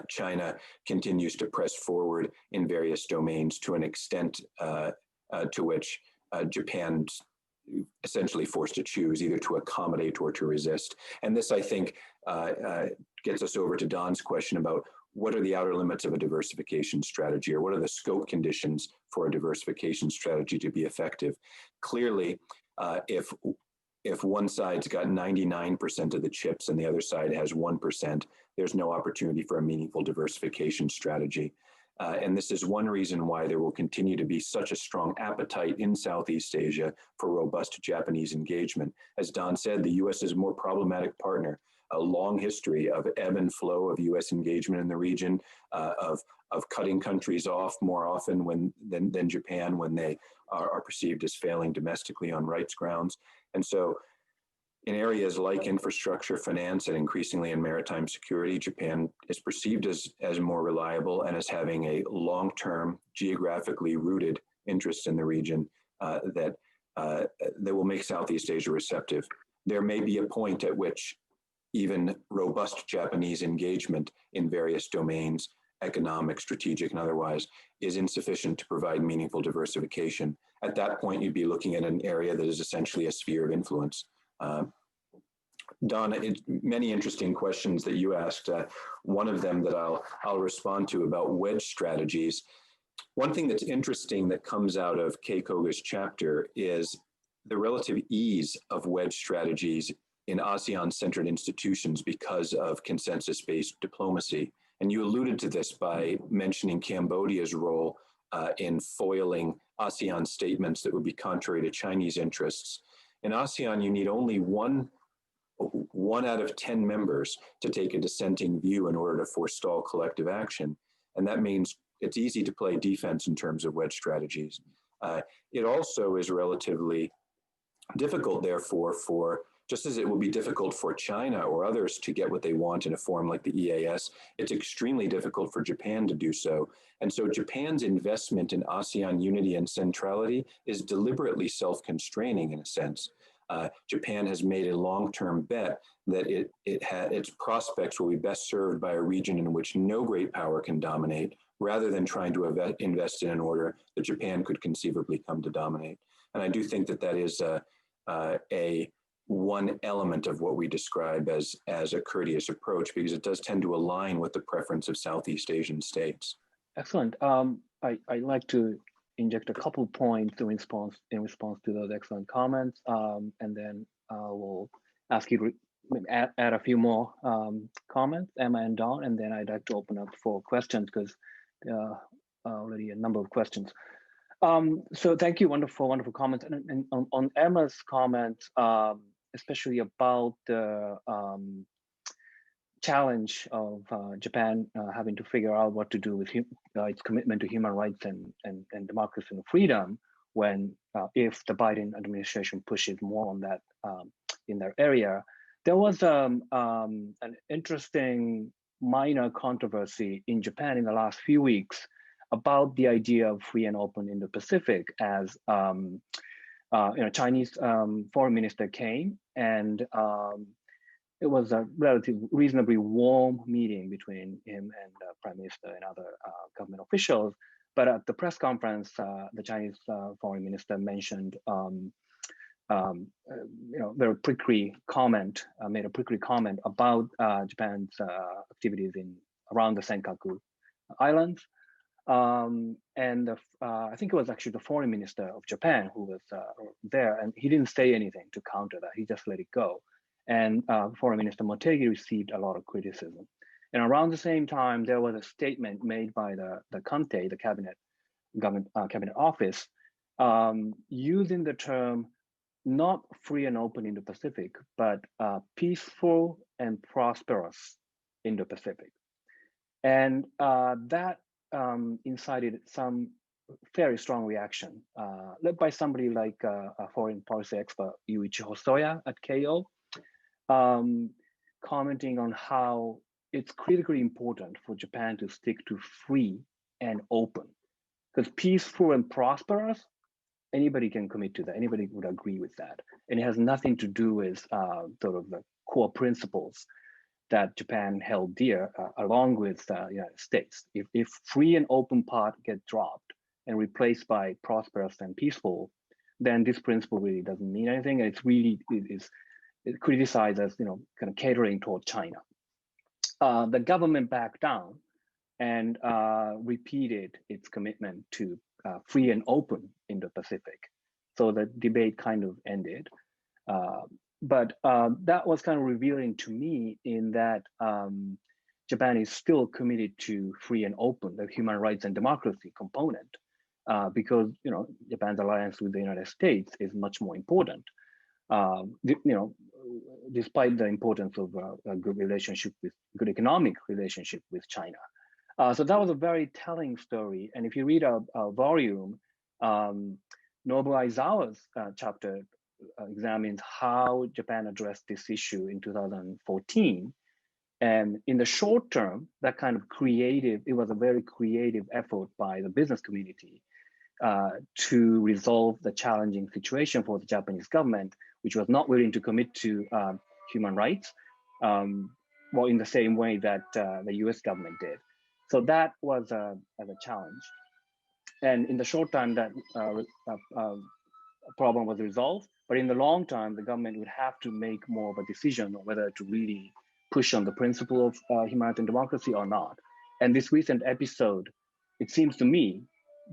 China continues to press forward in various domains to an extent to which Japan's essentially forced to choose, either to accommodate or to resist. And this, I think, gets us over to Don's question about what are the outer limits of a diversification strategy, or what are the scope conditions for a diversification strategy to be effective. Clearly, if if one side's got 99% of the chips and the other side has 1%, there's no opportunity for a meaningful diversification strategy. And this is one reason why there will continue to be such a strong appetite in Southeast Asia for robust Japanese engagement. As Don said, the US is a more problematic partner, a long history of ebb and flow of US engagement in the region, of cutting countries off more often than Japan when they are perceived as failing domestically on rights grounds. And so in areas like infrastructure, finance, and increasingly in maritime security, Japan is perceived as more reliable and as having a long-term, geographically rooted interest in the region that will make Southeast Asia receptive. There may be a point at which even robust Japanese engagement in various domains, economic, strategic, and otherwise, is insufficient to provide meaningful diversification. At that point, you'd be looking at an area that is essentially a sphere of influence. Don, many interesting questions that you asked. One of them that I'll respond to about wedge strategies. One thing that's interesting that comes out of Kei Koga's chapter is the relative ease of wedge strategies in ASEAN-centered institutions because of consensus-based diplomacy. And you alluded to this by mentioning Cambodia's role in foiling ASEAN statements that would be contrary to Chinese interests. In ASEAN, you need only one out of 10 members to take a dissenting view in order to forestall collective action. And that means it's easy to play defense in terms of wedge strategies. It also is relatively difficult, therefore, just as it will be difficult for China or others to get what they want in a forum like the EAS, it's extremely difficult for Japan to do so. And so Japan's investment in ASEAN unity and centrality is deliberately self-constraining in a sense. Japan has made a long-term bet that its prospects will be best served by a region in which no great power can dominate, rather than trying to invest in an order that Japan could conceivably come to dominate. And I do think that is one element of what we describe as a courteous approach, because it does tend to align with the preference of Southeast Asian states. Excellent. I'd like to inject a couple points in response to those excellent comments, and then we'll ask you to add a few more comments, Emma and Don, and then I'd like to open up for questions because there are already a number of questions. So thank you, wonderful comments. And on Emma's comments, especially about the challenge of Japan having to figure out what to do with its commitment to human rights and democracy and freedom when if the Biden administration pushes more on that in their area. There was an interesting minor controversy in Japan in the last few weeks about the idea of free and open Indo-Pacific, as Chinese foreign minister came, and it was a reasonably warm meeting between him and the prime minister and other government officials. But at the press conference, the Chinese foreign minister mentioned, very prickly comment, made a prickly comment about Japan's activities around the Senkaku Islands. And I think it was actually the foreign minister of Japan who was there, and he didn't say anything to counter that. He just let it go. And Foreign Minister Motegi received a lot of criticism. And around the same time, there was a statement made by the Kante, the cabinet office, using the term not free and open Indo-Pacific, but peaceful and prosperous Indo-Pacific. And that incited some very strong reaction, led by somebody like a foreign policy expert, Yuichi Hosoya at KO, commenting on how it's critically important for Japan to stick to free and open, because peaceful and prosperous, anybody can commit to that. Anybody would agree with that. And it has nothing to do with sort of the core principles that Japan held dear along with the United States. If free and open part get dropped and replaced by prosperous and peaceful, then this principle really doesn't mean anything. It's really, it's criticized as kind of catering toward China. The government backed down and repeated its commitment to free and open Indo-Pacific. So the debate kind of ended. But that was kind of revealing to me in that Japan is still committed to free and open, the human rights and democracy component, because Japan's alliance with the United States is much more important. Despite the importance of a good relationship with good economic relationship with China. So that was a very telling story. And if you read a volume, Nobu Aizawa's chapter examines how Japan addressed this issue in 2014. And in the short term, that kind of it was a very creative effort by the business community to resolve the challenging situation for the Japanese government, which was not willing to commit to human rights, well, in the same way that the U.S. government did. So that was a challenge. And in the short time, that problem was resolved. But in the long term, the government would have to make more of a decision on whether to really push on the principle of human rights and democracy or not. And this recent episode, it seems to me,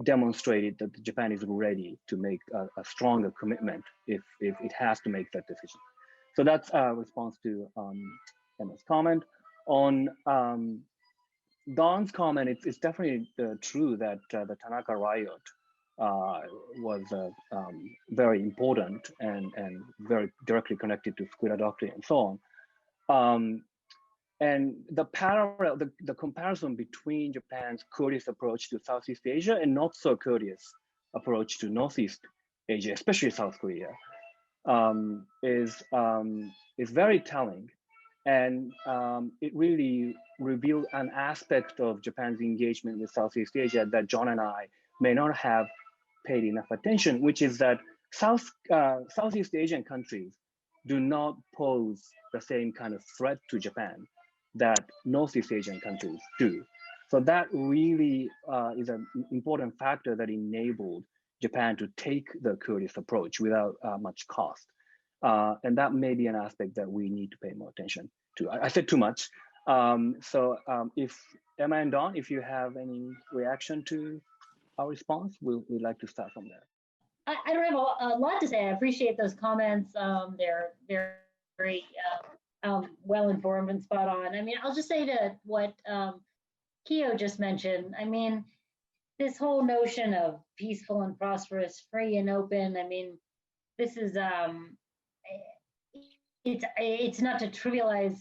demonstrated that Japan is ready to make a stronger commitment if it has to make that decision. So that's a response to Emma's comment. On Don's comment, it's definitely true that the Tanaka riot was very important and very directly connected to Squid Doctrine and so on. And the parallel, the comparison between Japan's courteous approach to Southeast Asia and not so courteous approach to Northeast Asia, especially South Korea, is very telling. And it really revealed an aspect of Japan's engagement with Southeast Asia that John and I may not have paid enough attention, which is that Southeast Asian countries do not pose the same kind of threat to Japan that Northeast Asian countries do. So that really is an important factor that enabled Japan to take the courteous approach without much cost. And that may be an aspect that we need to pay more attention to. I said too much. If Emma and Don, if you have any reaction to our response, we'd like to start from there. I don't have a lot to say. I appreciate those comments. They're very well informed and spot on. I mean, I'll just say to what Kiyo just mentioned. I mean, this whole notion of peaceful and prosperous, free and open. I mean, this is it's not to trivialize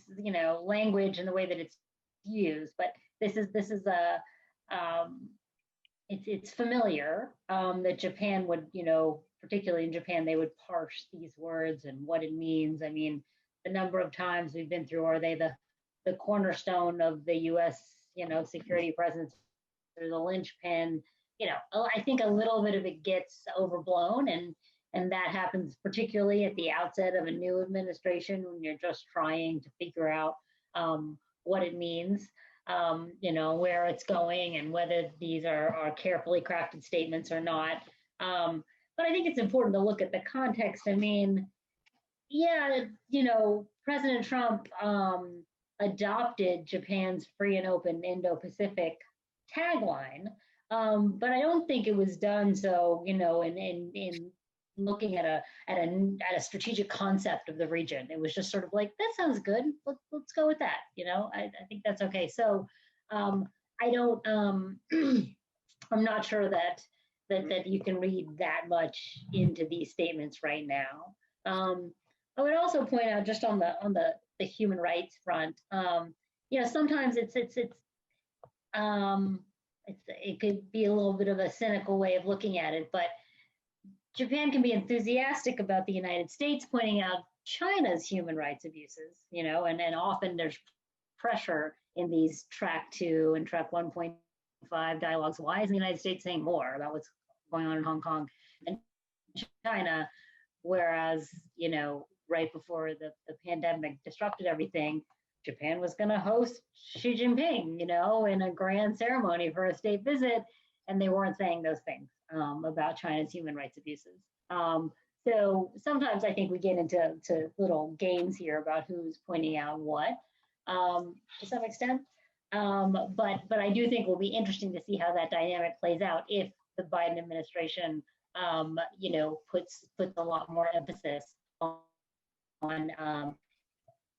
language in the way that it's used, but this is it's familiar that Japan would particularly in Japan they would parse these words and what it means. I mean, the number of times we've been through, are they the cornerstone of the U.S. security presence, or the linchpin? I think a little bit of it gets overblown, and that happens particularly at the outset of a new administration when you're just trying to figure out what it means, where it's going, and whether these are carefully crafted statements or not. But I think it's important to look at the context. I mean, yeah, President Trump adopted Japan's free and open Indo-Pacific tagline, but I don't think it was done so, in looking at a strategic concept of the region. It was just sort of like, that sounds good. Let's go with that. I think that's okay. So I don't. I'm not sure that you can read that much into these statements right now. I would also point out, just on the human rights front, sometimes it could be a little bit of a cynical way of looking at it, but Japan can be enthusiastic about the United States pointing out China's human rights abuses, and often there's pressure in these track 2 and track 1.5 dialogues. Why is the United States saying more about what's going on in Hong Kong and China? Whereas, right before the pandemic disrupted everything, Japan was going to host Xi Jinping, in a grand ceremony for a state visit, and they weren't saying those things about China's human rights abuses. So sometimes I think we get into little games here about who's pointing out what, to some extent. But I do think it will be interesting to see how that dynamic plays out if the Biden administration, puts a lot more emphasis on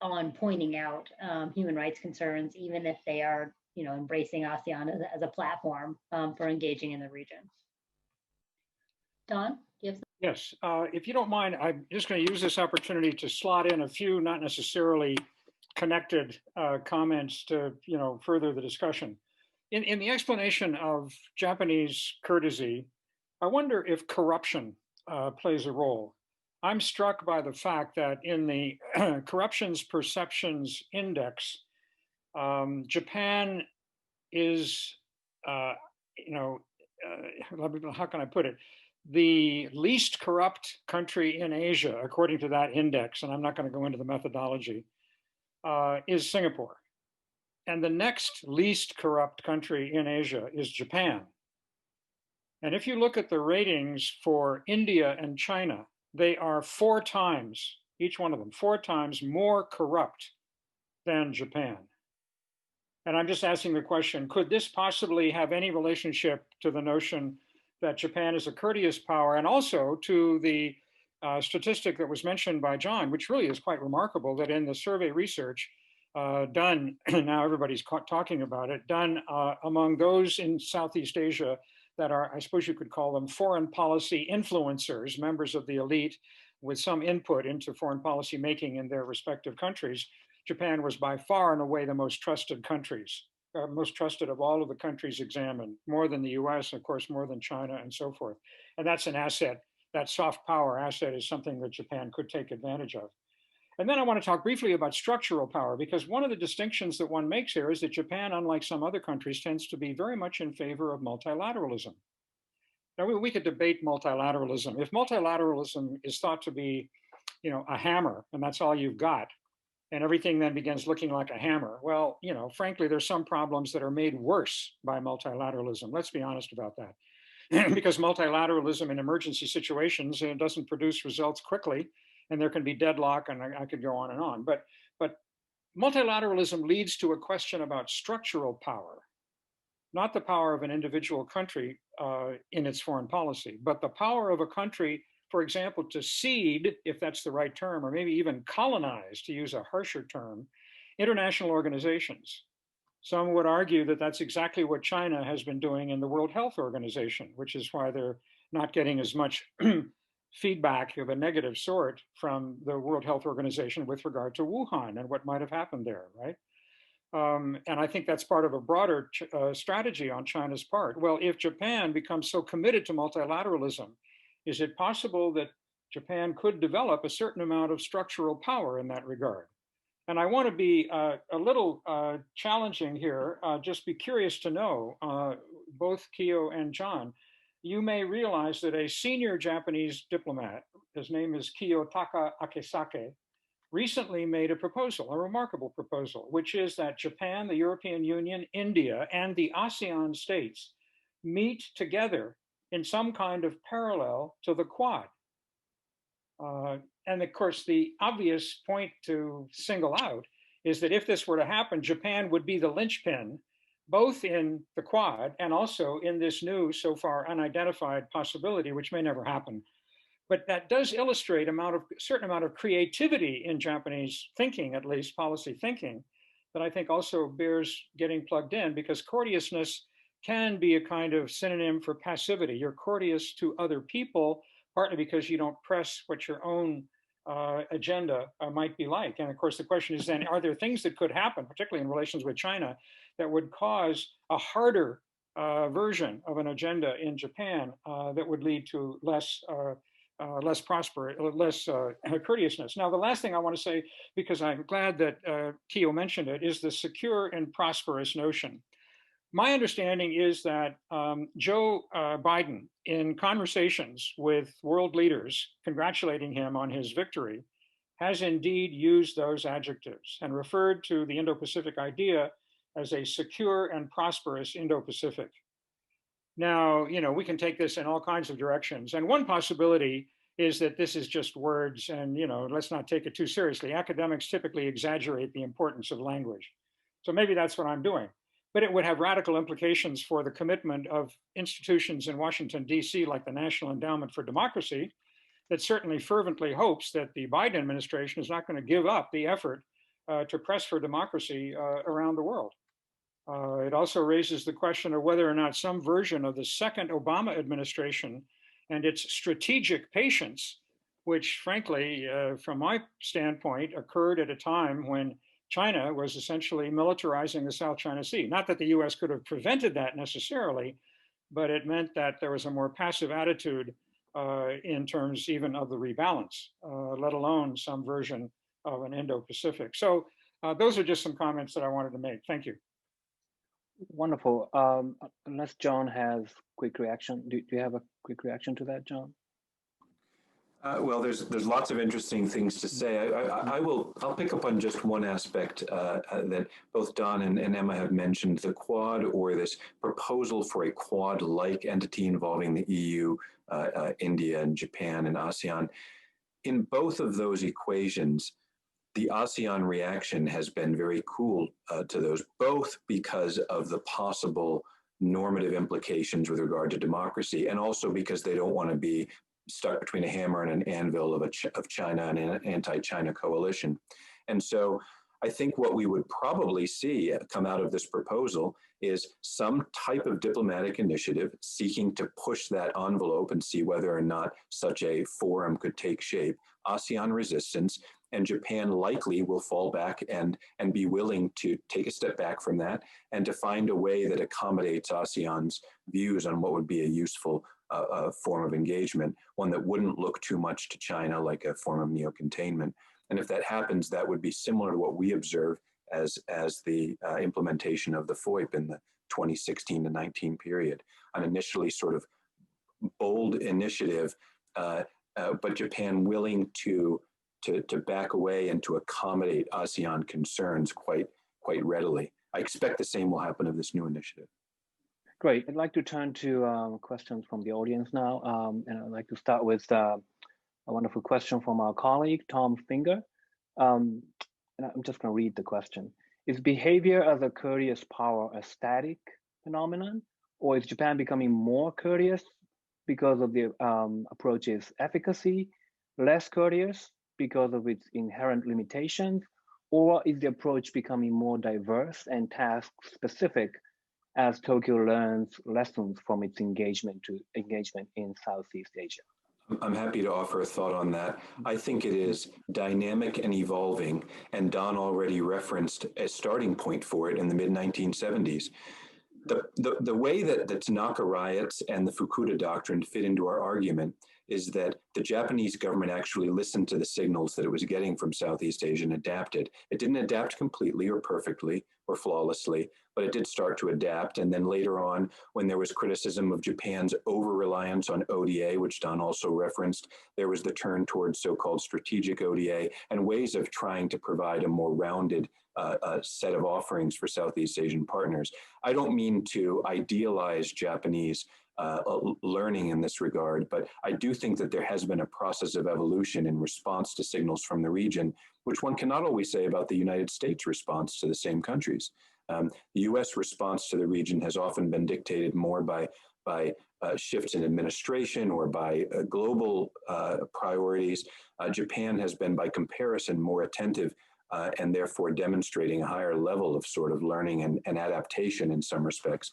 on pointing out human rights concerns, even if they are, embracing ASEAN as a platform for engaging in the region. Don, do you have? Yes, if you don't mind, I'm just going to use this opportunity to slot in a few, not necessarily connected comments to, further the discussion. In the explanation of Japanese courtesy, I wonder if corruption plays a role. I'm struck by the fact that in the Corruptions Perceptions Index, Japan is, how can I put it? The least corrupt country in Asia, according to that index, and I'm not going to go into the methodology, is Singapore. And the next least corrupt country in Asia is Japan. And if you look at the ratings for India and China, they are 4 times, each one of them, 4 times more corrupt than Japan. And I'm just asking the question, could this possibly have any relationship to the notion that Japan is a courteous power, and also to the statistic that was mentioned by John, which really is quite remarkable, that in the survey research done, now everybody's talking about it, done among those in Southeast Asia that are, I suppose you could call them foreign policy influencers, members of the elite with some input into foreign policy making in their respective countries, Japan was by far and away the most trusted countries. Most trusted of all of the countries examined, more than the US, of course, more than China and so forth. And that's an asset, that soft power asset is something that Japan could take advantage of. And then I want to talk briefly about structural power, because one of the distinctions that one makes here is that Japan, unlike some other countries, tends to be very much in favor of multilateralism. Now, we could debate multilateralism. If multilateralism is thought to be, a hammer, and that's all you've got, and everything then begins looking like a hammer. Well, frankly, there's some problems that are made worse by multilateralism. Let's be honest about that. Because multilateralism in emergency situations doesn't produce results quickly, and there can be deadlock, and I could go on and on. But multilateralism leads to a question about structural power, not the power of an individual country in its foreign policy, but the power of a country, for example, to cede, if that's the right term, or maybe even colonize, to use a harsher term, international organizations. Some would argue that that's exactly what China has been doing in the World Health Organization, which is why they're not getting as much feedback of a negative sort from the World Health Organization with regard to Wuhan and what might have happened there, right? And I think that's part of a broader strategy on China's part. Well, if Japan becomes so committed to multilateralism, is it possible that Japan could develop a certain amount of structural power in that regard? And I want to be a little challenging here, just be curious to know, both Kiyo and John, you may realize that a senior Japanese diplomat, his name is Kiyotaka Akesake, recently made a proposal, a remarkable proposal, which is that Japan, the European Union, India, and the ASEAN states meet together in some kind of parallel to the Quad. And of course, the obvious point to single out is that if this were to happen, Japan would be the linchpin, both in the Quad and also in this new, so far unidentified possibility, which may never happen. But that does illustrate a certain amount of creativity in Japanese thinking, at least policy thinking, that I think also bears getting plugged in, because courteousness can be a kind of synonym for passivity. You're courteous to other people, partly because you don't press what your own agenda might be like. And of course, the question is then, are there things that could happen, particularly in relations with China, that would cause a harder version of an agenda in Japan that would lead to less courteousness. Now, the last thing I want to say, because I'm glad that Kiyo mentioned it, is the secure and prosperous notion. My understanding is that Joe Biden, in conversations with world leaders congratulating him on his victory, has indeed used those adjectives and referred to the Indo-Pacific idea as a secure and prosperous Indo-Pacific. Now, we can take this in all kinds of directions. And one possibility is that this is just words and, let's not take it too seriously. Academics typically exaggerate the importance of language. So maybe that's what I'm doing. But it would have radical implications for the commitment of institutions in Washington, D.C., like the National Endowment for Democracy, that certainly fervently hopes that the Biden administration is not going to give up the effort to press for democracy around the world. It also raises the question of whether or not some version of the second Obama administration and its strategic patience, which frankly, from my standpoint, occurred at a time when China was essentially militarizing the South China Sea. Not that the US could have prevented that necessarily, but it meant that there was a more passive attitude in terms even of the rebalance, let alone some version of an Indo-Pacific. So those are just some comments that I wanted to make. Thank you. Wonderful. Unless John has quick reaction, do you have a quick reaction to that, John? Well, there's lots of interesting things to say. I'll pick up on just one aspect that both Don and Emma have mentioned: the Quad, or this proposal for a Quad-like entity involving the EU, India, and Japan and ASEAN. In both of those equations, the ASEAN reaction has been very cool to those, both because of the possible normative implications with regard to democracy, and also because they don't want to be stuck between a hammer and an anvil of China and an anti-China coalition. And so I think what we would probably see come out of this proposal is some type of diplomatic initiative seeking to push that envelope and see whether or not such a forum could take shape. ASEAN resistance, and Japan likely will fall back and be willing to take a step back from that and to find a way that accommodates ASEAN's views on what would be a useful form of engagement, one that wouldn't look too much to China like a form of neo-containment. And if that happens, that would be similar to what we observe as the implementation of the FOIP in the 2016 to 19 period, an initially sort of bold initiative, but Japan willing to back away and to accommodate ASEAN concerns quite readily. I expect the same will happen of this new initiative. Great. I'd like to turn to questions from the audience now. And I'd like to start with a wonderful question from our colleague, Tom Finger. And I'm just going to read the question. Is behavior as a courteous power a static phenomenon, or is Japan becoming more courteous because of the approach's efficacy, less courteous because of its inherent limitations, or is the approach becoming more diverse and task-specific as Tokyo learns lessons from its engagement in Southeast Asia? I'm happy to offer a thought on that. I think it is dynamic and evolving, and Don already referenced a starting point for it in the mid-1970s. The way that the Tanaka riots and the Fukuda doctrine fit into our argument is that the Japanese government actually listened to the signals that it was getting from Southeast Asia and adapted. It didn't adapt completely or perfectly or flawlessly, but it did start to adapt. And then later on, when there was criticism of Japan's over-reliance on ODA, which Don also referenced, there was the turn towards so-called strategic ODA and ways of trying to provide a more rounded set of offerings for Southeast Asian partners. I don't mean to idealize Japanese learning in this regard, but I do think that there has been a process of evolution in response to signals from the region, which one cannot always say about the United States response to the same countries. The U.S. response to the region has often been dictated more by shifts in administration or by global priorities. Japan has been, by comparison, more attentive and therefore demonstrating a higher level of sort of learning and adaptation in some respects.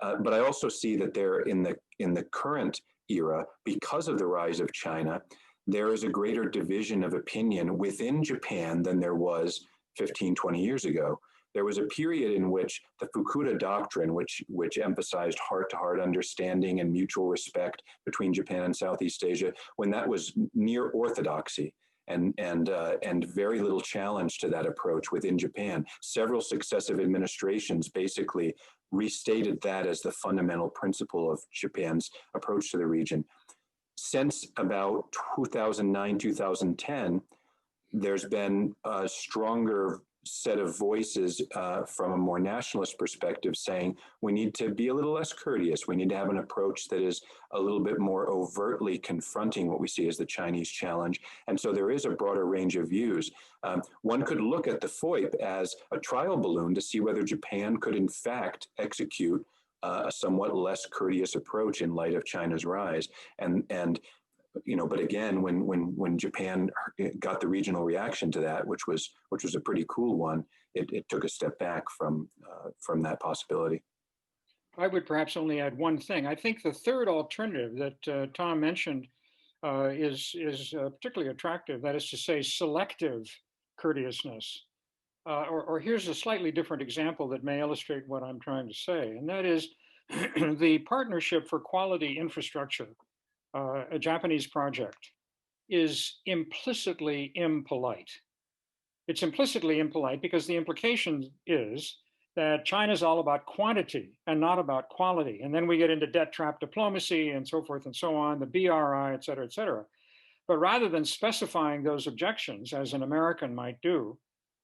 But I also see that there in the current era, because of the rise of China, there is a greater division of opinion within Japan than there was 15, 20 years ago. There was a period in which the Fukuda doctrine, which emphasized heart-to-heart understanding and mutual respect between Japan and Southeast Asia, when that was near orthodoxy and very little challenge to that approach within Japan. Several successive administrations basically restated that as the fundamental principle of Japan's approach to the region. Since about 2009, 2010, there's been a stronger set of voices from a more nationalist perspective saying we need to be a little less courteous. We need to have an approach that is a little bit more overtly confronting what we see as the Chinese challenge. And so there is a broader range of views. One could look at the FOIP as a trial balloon to see whether Japan could in fact execute a somewhat less courteous approach in light of China's rise. And but again, when Japan got the regional reaction to that, which was a pretty cool one, it took a step back from that possibility. I would perhaps only add one thing. I think the third alternative that Tom mentioned is particularly attractive. That is to say, selective courteousness. Or here's a slightly different example that may illustrate what I'm trying to say, and that is the Partnership for Quality Infrastructure, a Japanese project, is implicitly impolite. It's implicitly impolite because the implication is that China's all about quantity and not about quality. And then we get into debt trap diplomacy and so forth and so on, the BRI, et cetera, et cetera. But rather than specifying those objections, as an American might do,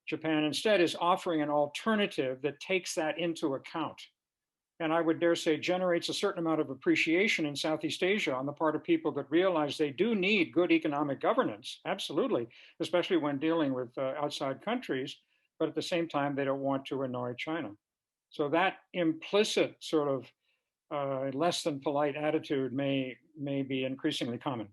Japan instead is offering an alternative that takes that into account. And I would dare say generates a certain amount of appreciation in Southeast Asia on the part of people that realize they do need good economic governance, absolutely, especially when dealing with outside countries, but at the same time, they don't want to annoy China. So that implicit sort of less than polite attitude may be increasingly common.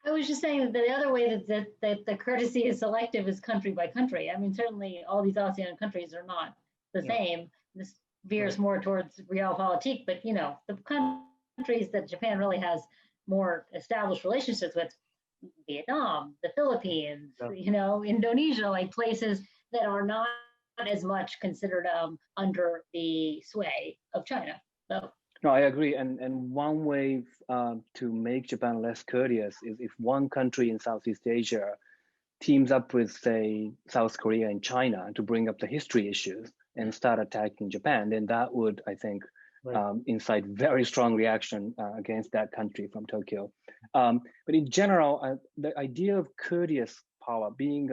I was just saying that the other way that the courtesy is selective is country by country. I mean, certainly all these ASEAN countries are not the same. This veers more towards realpolitik, but the countries that Japan really has more established relationships with, Vietnam, the Philippines, Indonesia, like places that are not as much considered under the sway of China. So. No, I agree. And one way to make Japan less courteous is if one country in Southeast Asia teams up with, say, South Korea and China to bring up the history issues and start attacking Japan, then that would, I think, incite very strong reaction against that country from Tokyo. But in general, the idea of courteous power, being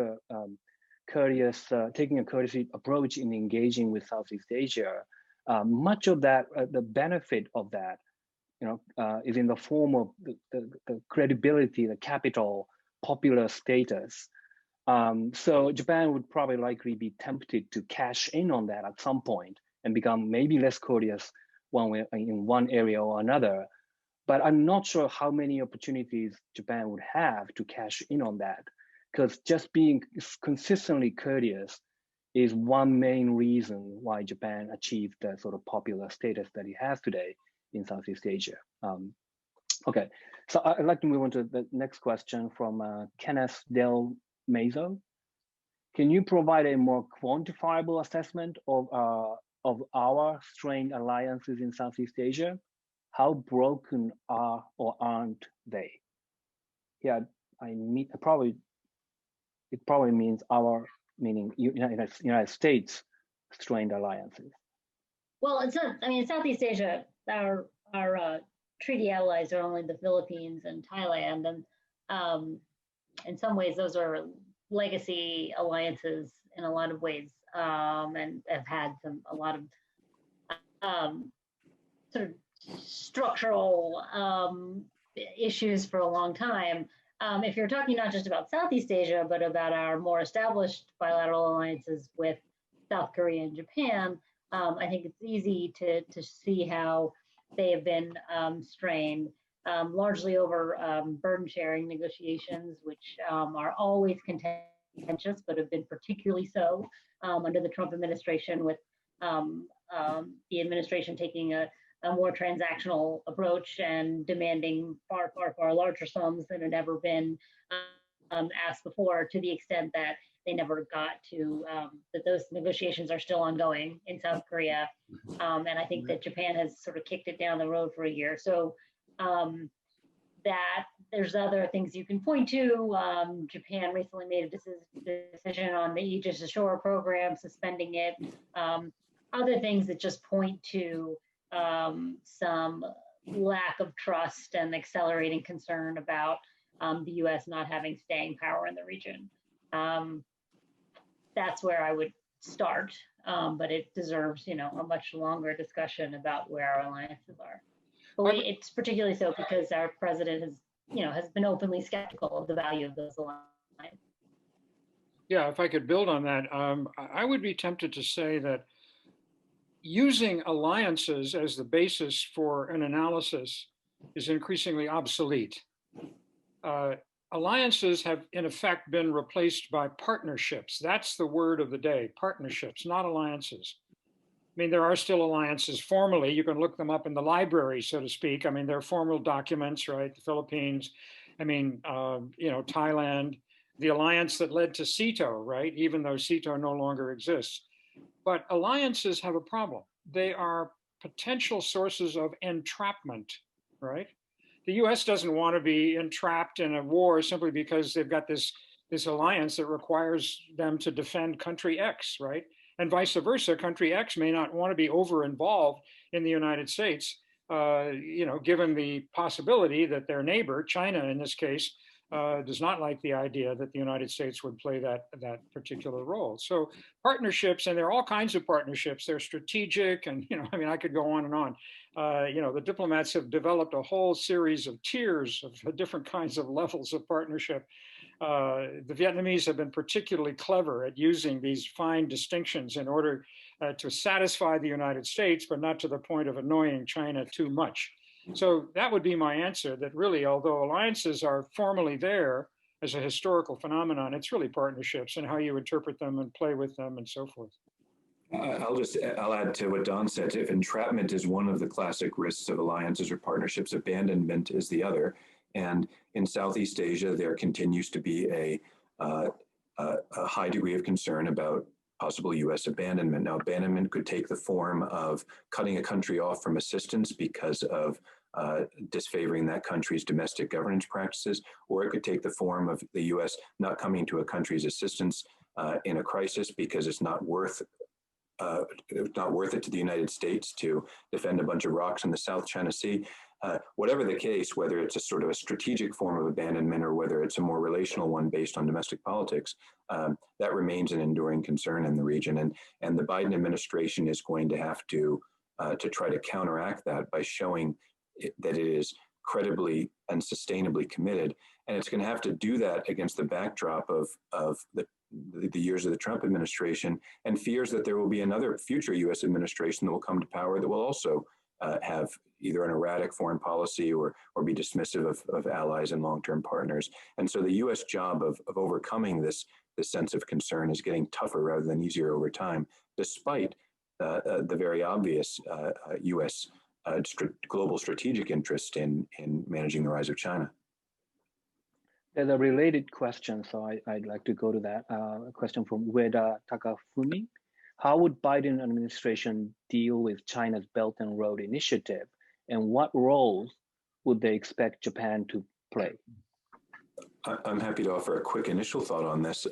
courteous, taking a courtesy approach in engaging with Southeast Asia, much of that, the benefit of that, is in the form of the credibility, the capital, popular status. So Japan would probably likely be tempted to cash in on that at some point and become maybe less courteous in one area or another. But I'm not sure how many opportunities Japan would have to cash in on that, because just being consistently courteous is one main reason why Japan achieved the sort of popular status that it has today in Southeast Asia. Okay, so I'd like to move on to the next question from Kenneth Del Mazo. Can you provide a more quantifiable assessment of our strained alliances in Southeast Asia? How broken are or aren't they? Yeah, it probably means our, meaning United States strained alliances. Well, it's not. I mean, in Southeast Asia, our treaty allies are only the Philippines and Thailand, and in some ways, those are legacy alliances in a lot of ways, and have had a lot of sort of structural issues for a long time. If you're talking not just about Southeast Asia, but about our more established bilateral alliances with South Korea and Japan, I think it's easy to see how they have been strained, largely over burden sharing negotiations, which are always contentious, but have been particularly so under the Trump administration, with the administration taking a more transactional approach and demanding far, far, far larger sums than had ever been asked before, to the extent that they never got to, that those negotiations are still ongoing in South Korea. And I think that Japan has sort of kicked it down the road for a year. So that there's other things you can point to. Japan recently made a decision on the Aegis Ashore program, suspending it. Other things that just point to some lack of trust and accelerating concern about the U.S. not having staying power in the region. That's where I would start, but it deserves, a much longer discussion about where our alliances are. But it's particularly so because our president has been openly skeptical of the value of those alliances. Yeah, if I could build on that, I would be tempted to say that using alliances as the basis for an analysis is increasingly obsolete. Alliances have in effect been replaced by partnerships. That's the word of the day, partnerships, not alliances. I mean, there are still alliances formally. You can look them up in the library, so to speak. I mean, there are formal documents, right? The Philippines, I mean, Thailand, the alliance that led to CETO, right? Even though CETO no longer exists. But alliances have a problem. They are potential sources of entrapment, right? The US doesn't want to be entrapped in a war simply because they've got this alliance that requires them to defend country X, right? And vice versa, country X may not want to be over involved in the United States, given the possibility that their neighbor, China in this case, does not like the idea that the United States would play that particular role. So partnerships, and there are all kinds of partnerships. They're strategic, and I could go on and on. The diplomats have developed a whole series of tiers of different kinds of levels of partnership. The Vietnamese have been particularly clever at using these fine distinctions in order to satisfy the United States, but not to the point of annoying China too much. So that would be my answer, that really, although alliances are formally there as a historical phenomenon, it's really partnerships and how you interpret them and play with them and so forth. I'll add to what Don said. If entrapment is one of the classic risks of alliances or partnerships, abandonment is the other. And in Southeast Asia, there continues to be a high degree of concern about possible U.S. abandonment. Now, abandonment could take the form of cutting a country off from assistance because of disfavoring that country's domestic governance practices, or it could take the form of the U.S. not coming to a country's assistance in a crisis because it's not worth it to the United States to defend a bunch of rocks in the South China Sea. Whatever the case, whether it's a sort of a strategic form of abandonment or whether it's a more relational one based on domestic politics, that remains an enduring concern in the region. And the Biden administration is going to have to try to counteract that by showing that it is credibly and sustainably committed. And it's going to have to do that against the backdrop of the years of the Trump administration and fears that there will be another future U.S. administration that will come to power that will also have either an erratic foreign policy or be dismissive of allies and long-term partners. And so the U.S. job of overcoming this sense of concern is getting tougher rather than easier over time, despite the very obvious U.S. Global strategic interest in managing the rise of China. There's a related question, so I'd like to go to that. A question from Ueda Takafumi. How would Biden administration deal with China's Belt and Road Initiative, and what roles would they expect Japan to play? I'm happy to offer a quick initial thought on this.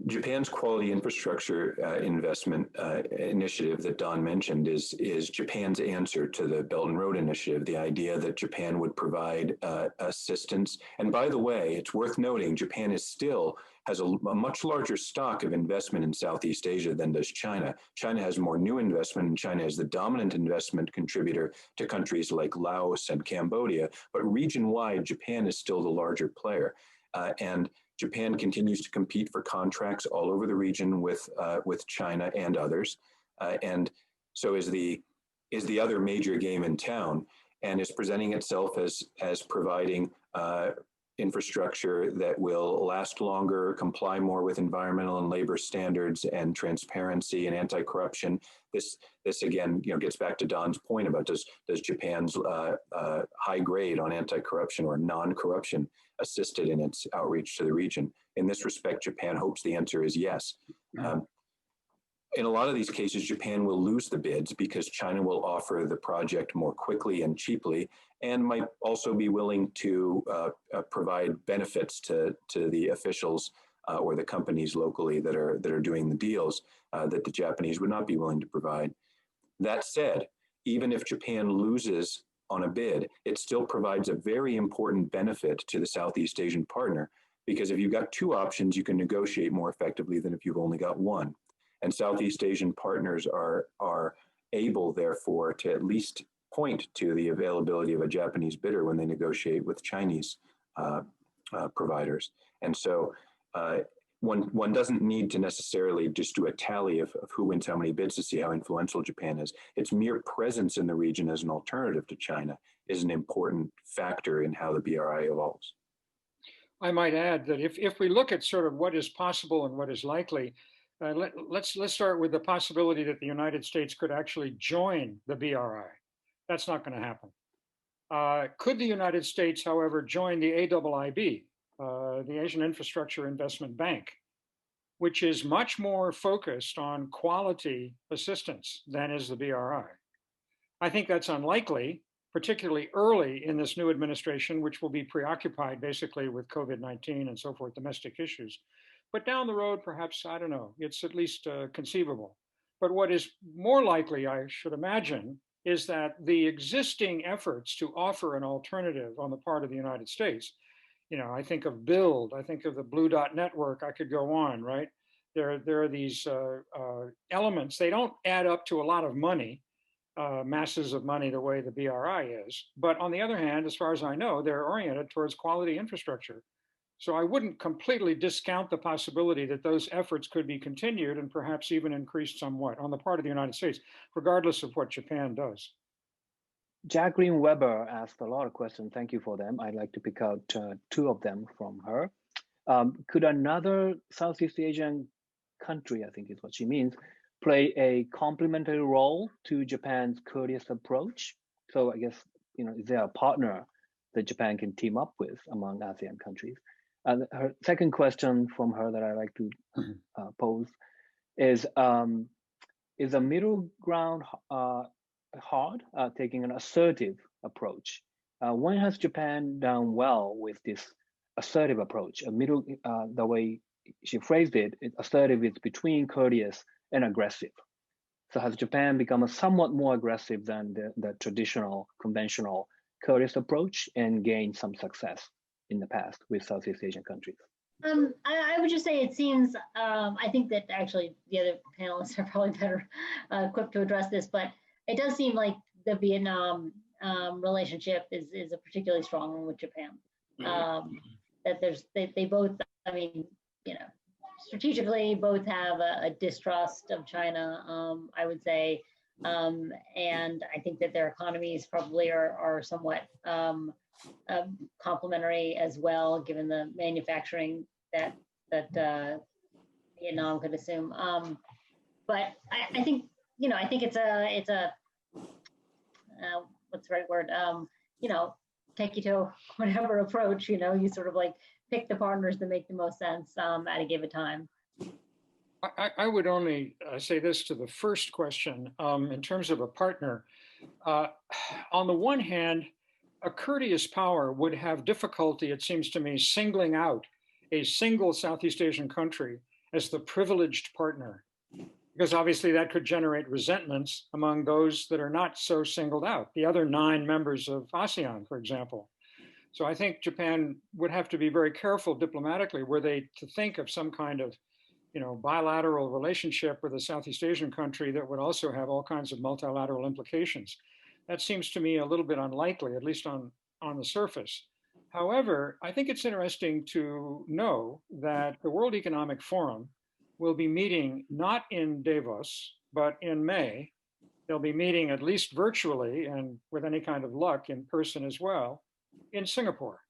Japan's quality infrastructure investment initiative that Don mentioned is Japan's answer to the Belt and Road Initiative, the idea that Japan would provide assistance. And by the way, it's worth noting, Japan has a much larger stock of investment in Southeast Asia than does China. China has more new investment, and China is the dominant investment contributor to countries like Laos and Cambodia. But region-wide, Japan is still the larger player. And Japan continues to compete for contracts all over the region with China and others, and so is the other major game in town, and is presenting itself as providing infrastructure that will last longer, comply more with environmental and labor standards, and transparency and anti-corruption. This again, gets back to Don's point about does Japan's high grade on anti-corruption or non-corruption assisted in its outreach to the region? In this respect, Japan hopes the answer is yes. In a lot of these cases, Japan will lose the bids because China will offer the project more quickly and cheaply, and might also be willing to provide benefits to the officials or the companies locally that are doing the deals that the Japanese would not be willing to provide. That said, even if Japan loses on a bid, it still provides a very important benefit to the Southeast Asian partner, because if you've got two options, you can negotiate more effectively than if you've only got one. And Southeast Asian partners are able, therefore, to at least point to the availability of a Japanese bidder when they negotiate with Chinese providers. And so one doesn't need to necessarily just do a tally of who wins how many bids to see how influential Japan is. Its mere presence in the region as an alternative to China is an important factor in how the BRI evolves. I might add that if we look at sort of what is possible and what is likely, let's start with the possibility that the United States could actually join the BRI. That's not going to happen. Could the United States, however, join the AIIB, the Asian Infrastructure Investment Bank, which is much more focused on quality assistance than is the BRI? I think that's unlikely, particularly early in this new administration, which will be preoccupied basically with COVID-19 and so forth, domestic issues. But down the road, perhaps, I don't know, it's at least conceivable. But what is more likely, I should imagine, is that the existing efforts to offer an alternative on the part of the United States, I think of Build, I think of the Blue Dot Network, I could go on, right? There are these elements, they don't add up to a lot of money, masses of money the way the BRI is. But on the other hand, as far as I know, they're oriented towards quality infrastructure. So I wouldn't completely discount the possibility that those efforts could be continued and perhaps even increased somewhat on the part of the United States, regardless of what Japan does. Jack Green Weber asked a lot of questions. Thank you for them. I'd like to pick out two of them from her. Could another Southeast Asian country, I think is what she means, play a complementary role to Japan's courteous approach? So I guess, is there a partner that Japan can team up with among ASEAN countries? Her second question from her that I like to pose is a middle ground hard, taking an assertive approach? When has Japan done well with this assertive approach? The way she phrased it, assertive is between courteous and aggressive. So has Japan become somewhat more aggressive than the traditional, conventional courteous approach and gained some success in the past with Southeast Asian countries? I would just say it seems, I think that actually the other panelists are probably better equipped to address this, but it does seem like the Vietnam relationship is a particularly strong one with Japan. That they both, strategically both have a distrust of China, I would say, and I think that their economies probably are somewhat complementary as well, given the manufacturing that Vietnam could assume. But I think I think it's a what's the right word? Take you to whatever approach. You sort of like pick the partners that make the most sense at a given time. I would only say this to the first question in terms of a partner. On the one hand, a courteous power would have difficulty, it seems to me, singling out a single Southeast Asian country as the privileged partner, because obviously that could generate resentments among those that are not so singled out, the other 9 members of ASEAN, for example. So I think Japan would have to be very careful diplomatically were they to think of some kind of bilateral relationship with a Southeast Asian country that would also have all kinds of multilateral implications. That seems to me a little bit unlikely, at least on the surface. However, I think it's interesting to know that the World Economic Forum will be meeting not in Davos, but in May. They'll be meeting at least virtually and with any kind of luck in person as well in Singapore.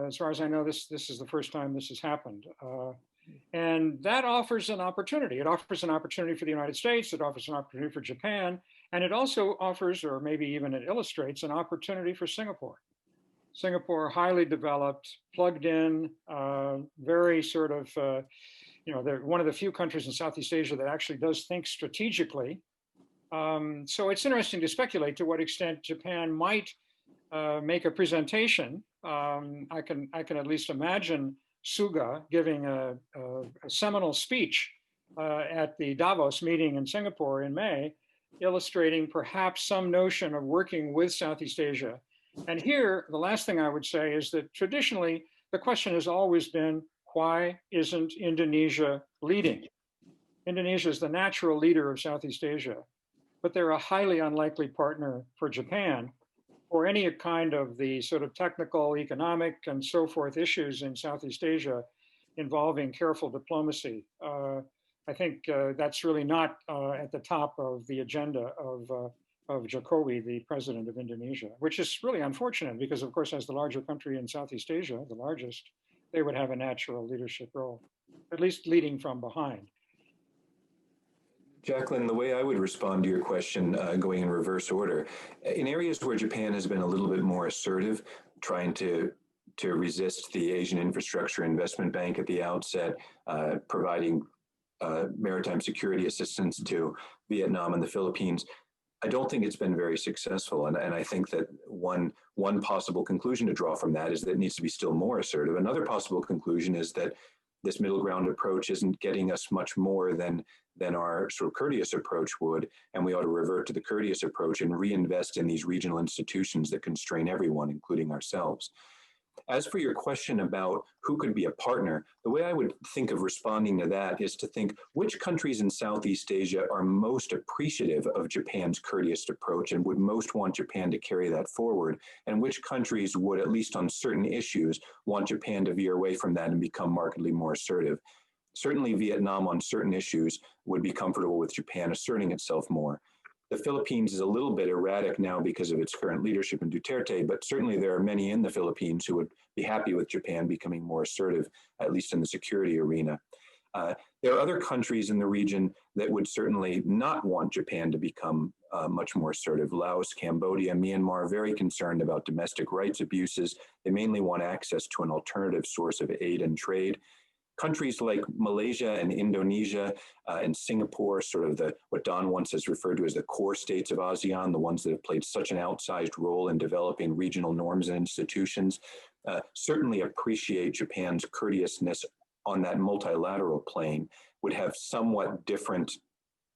As far as I know, this is the first time this has happened. And that offers an opportunity. It offers an opportunity for the United States, it offers an opportunity for Japan, and it also offers, or maybe even it illustrates, an opportunity for Singapore. Singapore, highly developed, plugged in, very sort of, they're one of the few countries in Southeast Asia that actually does think strategically. So it's interesting to speculate to what extent Japan might make a presentation. I can at least imagine Suga giving a seminal speech at the Davos meeting in Singapore in May, illustrating perhaps some notion of working with Southeast Asia. And here, the last thing I would say is that traditionally, the question has always been, why isn't Indonesia leading? Indonesia is the natural leader of Southeast Asia, but they're a highly unlikely partner for Japan or any kind of the sort of technical, economic, and so forth issues in Southeast Asia involving careful diplomacy. I think that's really not at the top of the agenda of Jokowi, the president of Indonesia, which is really unfortunate because, of course, as the larger country in Southeast Asia, the largest, they would have a natural leadership role, at least leading from behind. Jacqueline, the way I would respond to your question, going in reverse order, in areas where Japan has been a little bit more assertive, trying to resist the Asian Infrastructure Investment Bank at the outset, providing maritime security assistance to Vietnam and the Philippines, I don't think it's been very successful. And I think that one possible conclusion to draw from that is that it needs to be still more assertive. Another possible conclusion is that this middle ground approach isn't getting us much more than our sort of courteous approach would, and we ought to revert to the courteous approach and reinvest in these regional institutions that constrain everyone, including ourselves. As for your question about who could be a partner, the way I would think of responding to that is to think which countries in Southeast Asia are most appreciative of Japan's courteous approach and would most want Japan to carry that forward, and which countries would, at least on certain issues, want Japan to veer away from that and become markedly more assertive. Certainly Vietnam on certain issues would be comfortable with Japan asserting itself more. The Philippines is a little bit erratic now because of its current leadership in Duterte, but certainly there are many in the Philippines who would be happy with Japan becoming more assertive, at least in the security arena. There are other countries in the region that would certainly not want Japan to become much more assertive. Laos, Cambodia, Myanmar, very concerned about domestic rights abuses. They mainly want access to an alternative source of aid and trade. Countries like Malaysia and Indonesia and Singapore, sort of what Don once has referred to as the core states of ASEAN, the ones that have played such an outsized role in developing regional norms and institutions, certainly appreciate Japan's courteousness on that multilateral plane, would have somewhat different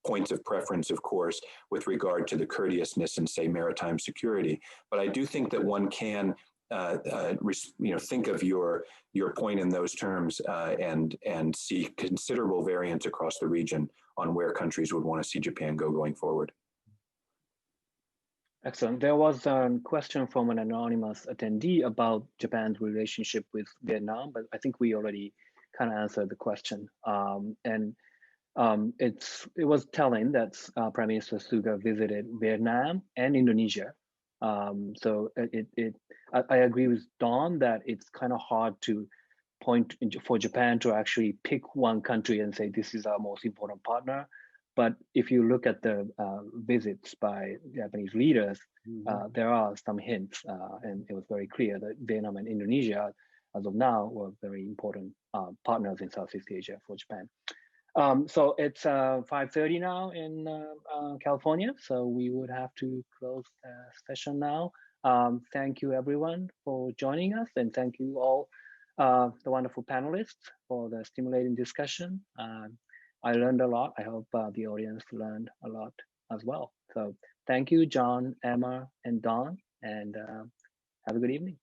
points of preference, of course, with regard to the courteousness in, say, maritime security. But I do think that one can think of your point in those terms and see considerable variance across the region on where countries would want to see Japan going forward. Excellent. There was a question from an anonymous attendee about Japan's relationship with Vietnam, but I think we already kind of answered the question. It was telling that Prime Minister Suga visited Vietnam and Indonesia. So I agree with Don that it's kind of hard to point for Japan to actually pick one country and say this is our most important partner. But if you look at the visits by Japanese leaders, there are some hints, and it was very clear that Vietnam and Indonesia, as of now, were very important partners in Southeast Asia for Japan. So it's 5:30 now in California, so we would have to close the session now. Thank you everyone for joining us, and thank you all the wonderful panelists for the stimulating discussion. I learned a lot. I hope the audience learned a lot as well. So thank you, John, Emma, and Don, and have a good evening.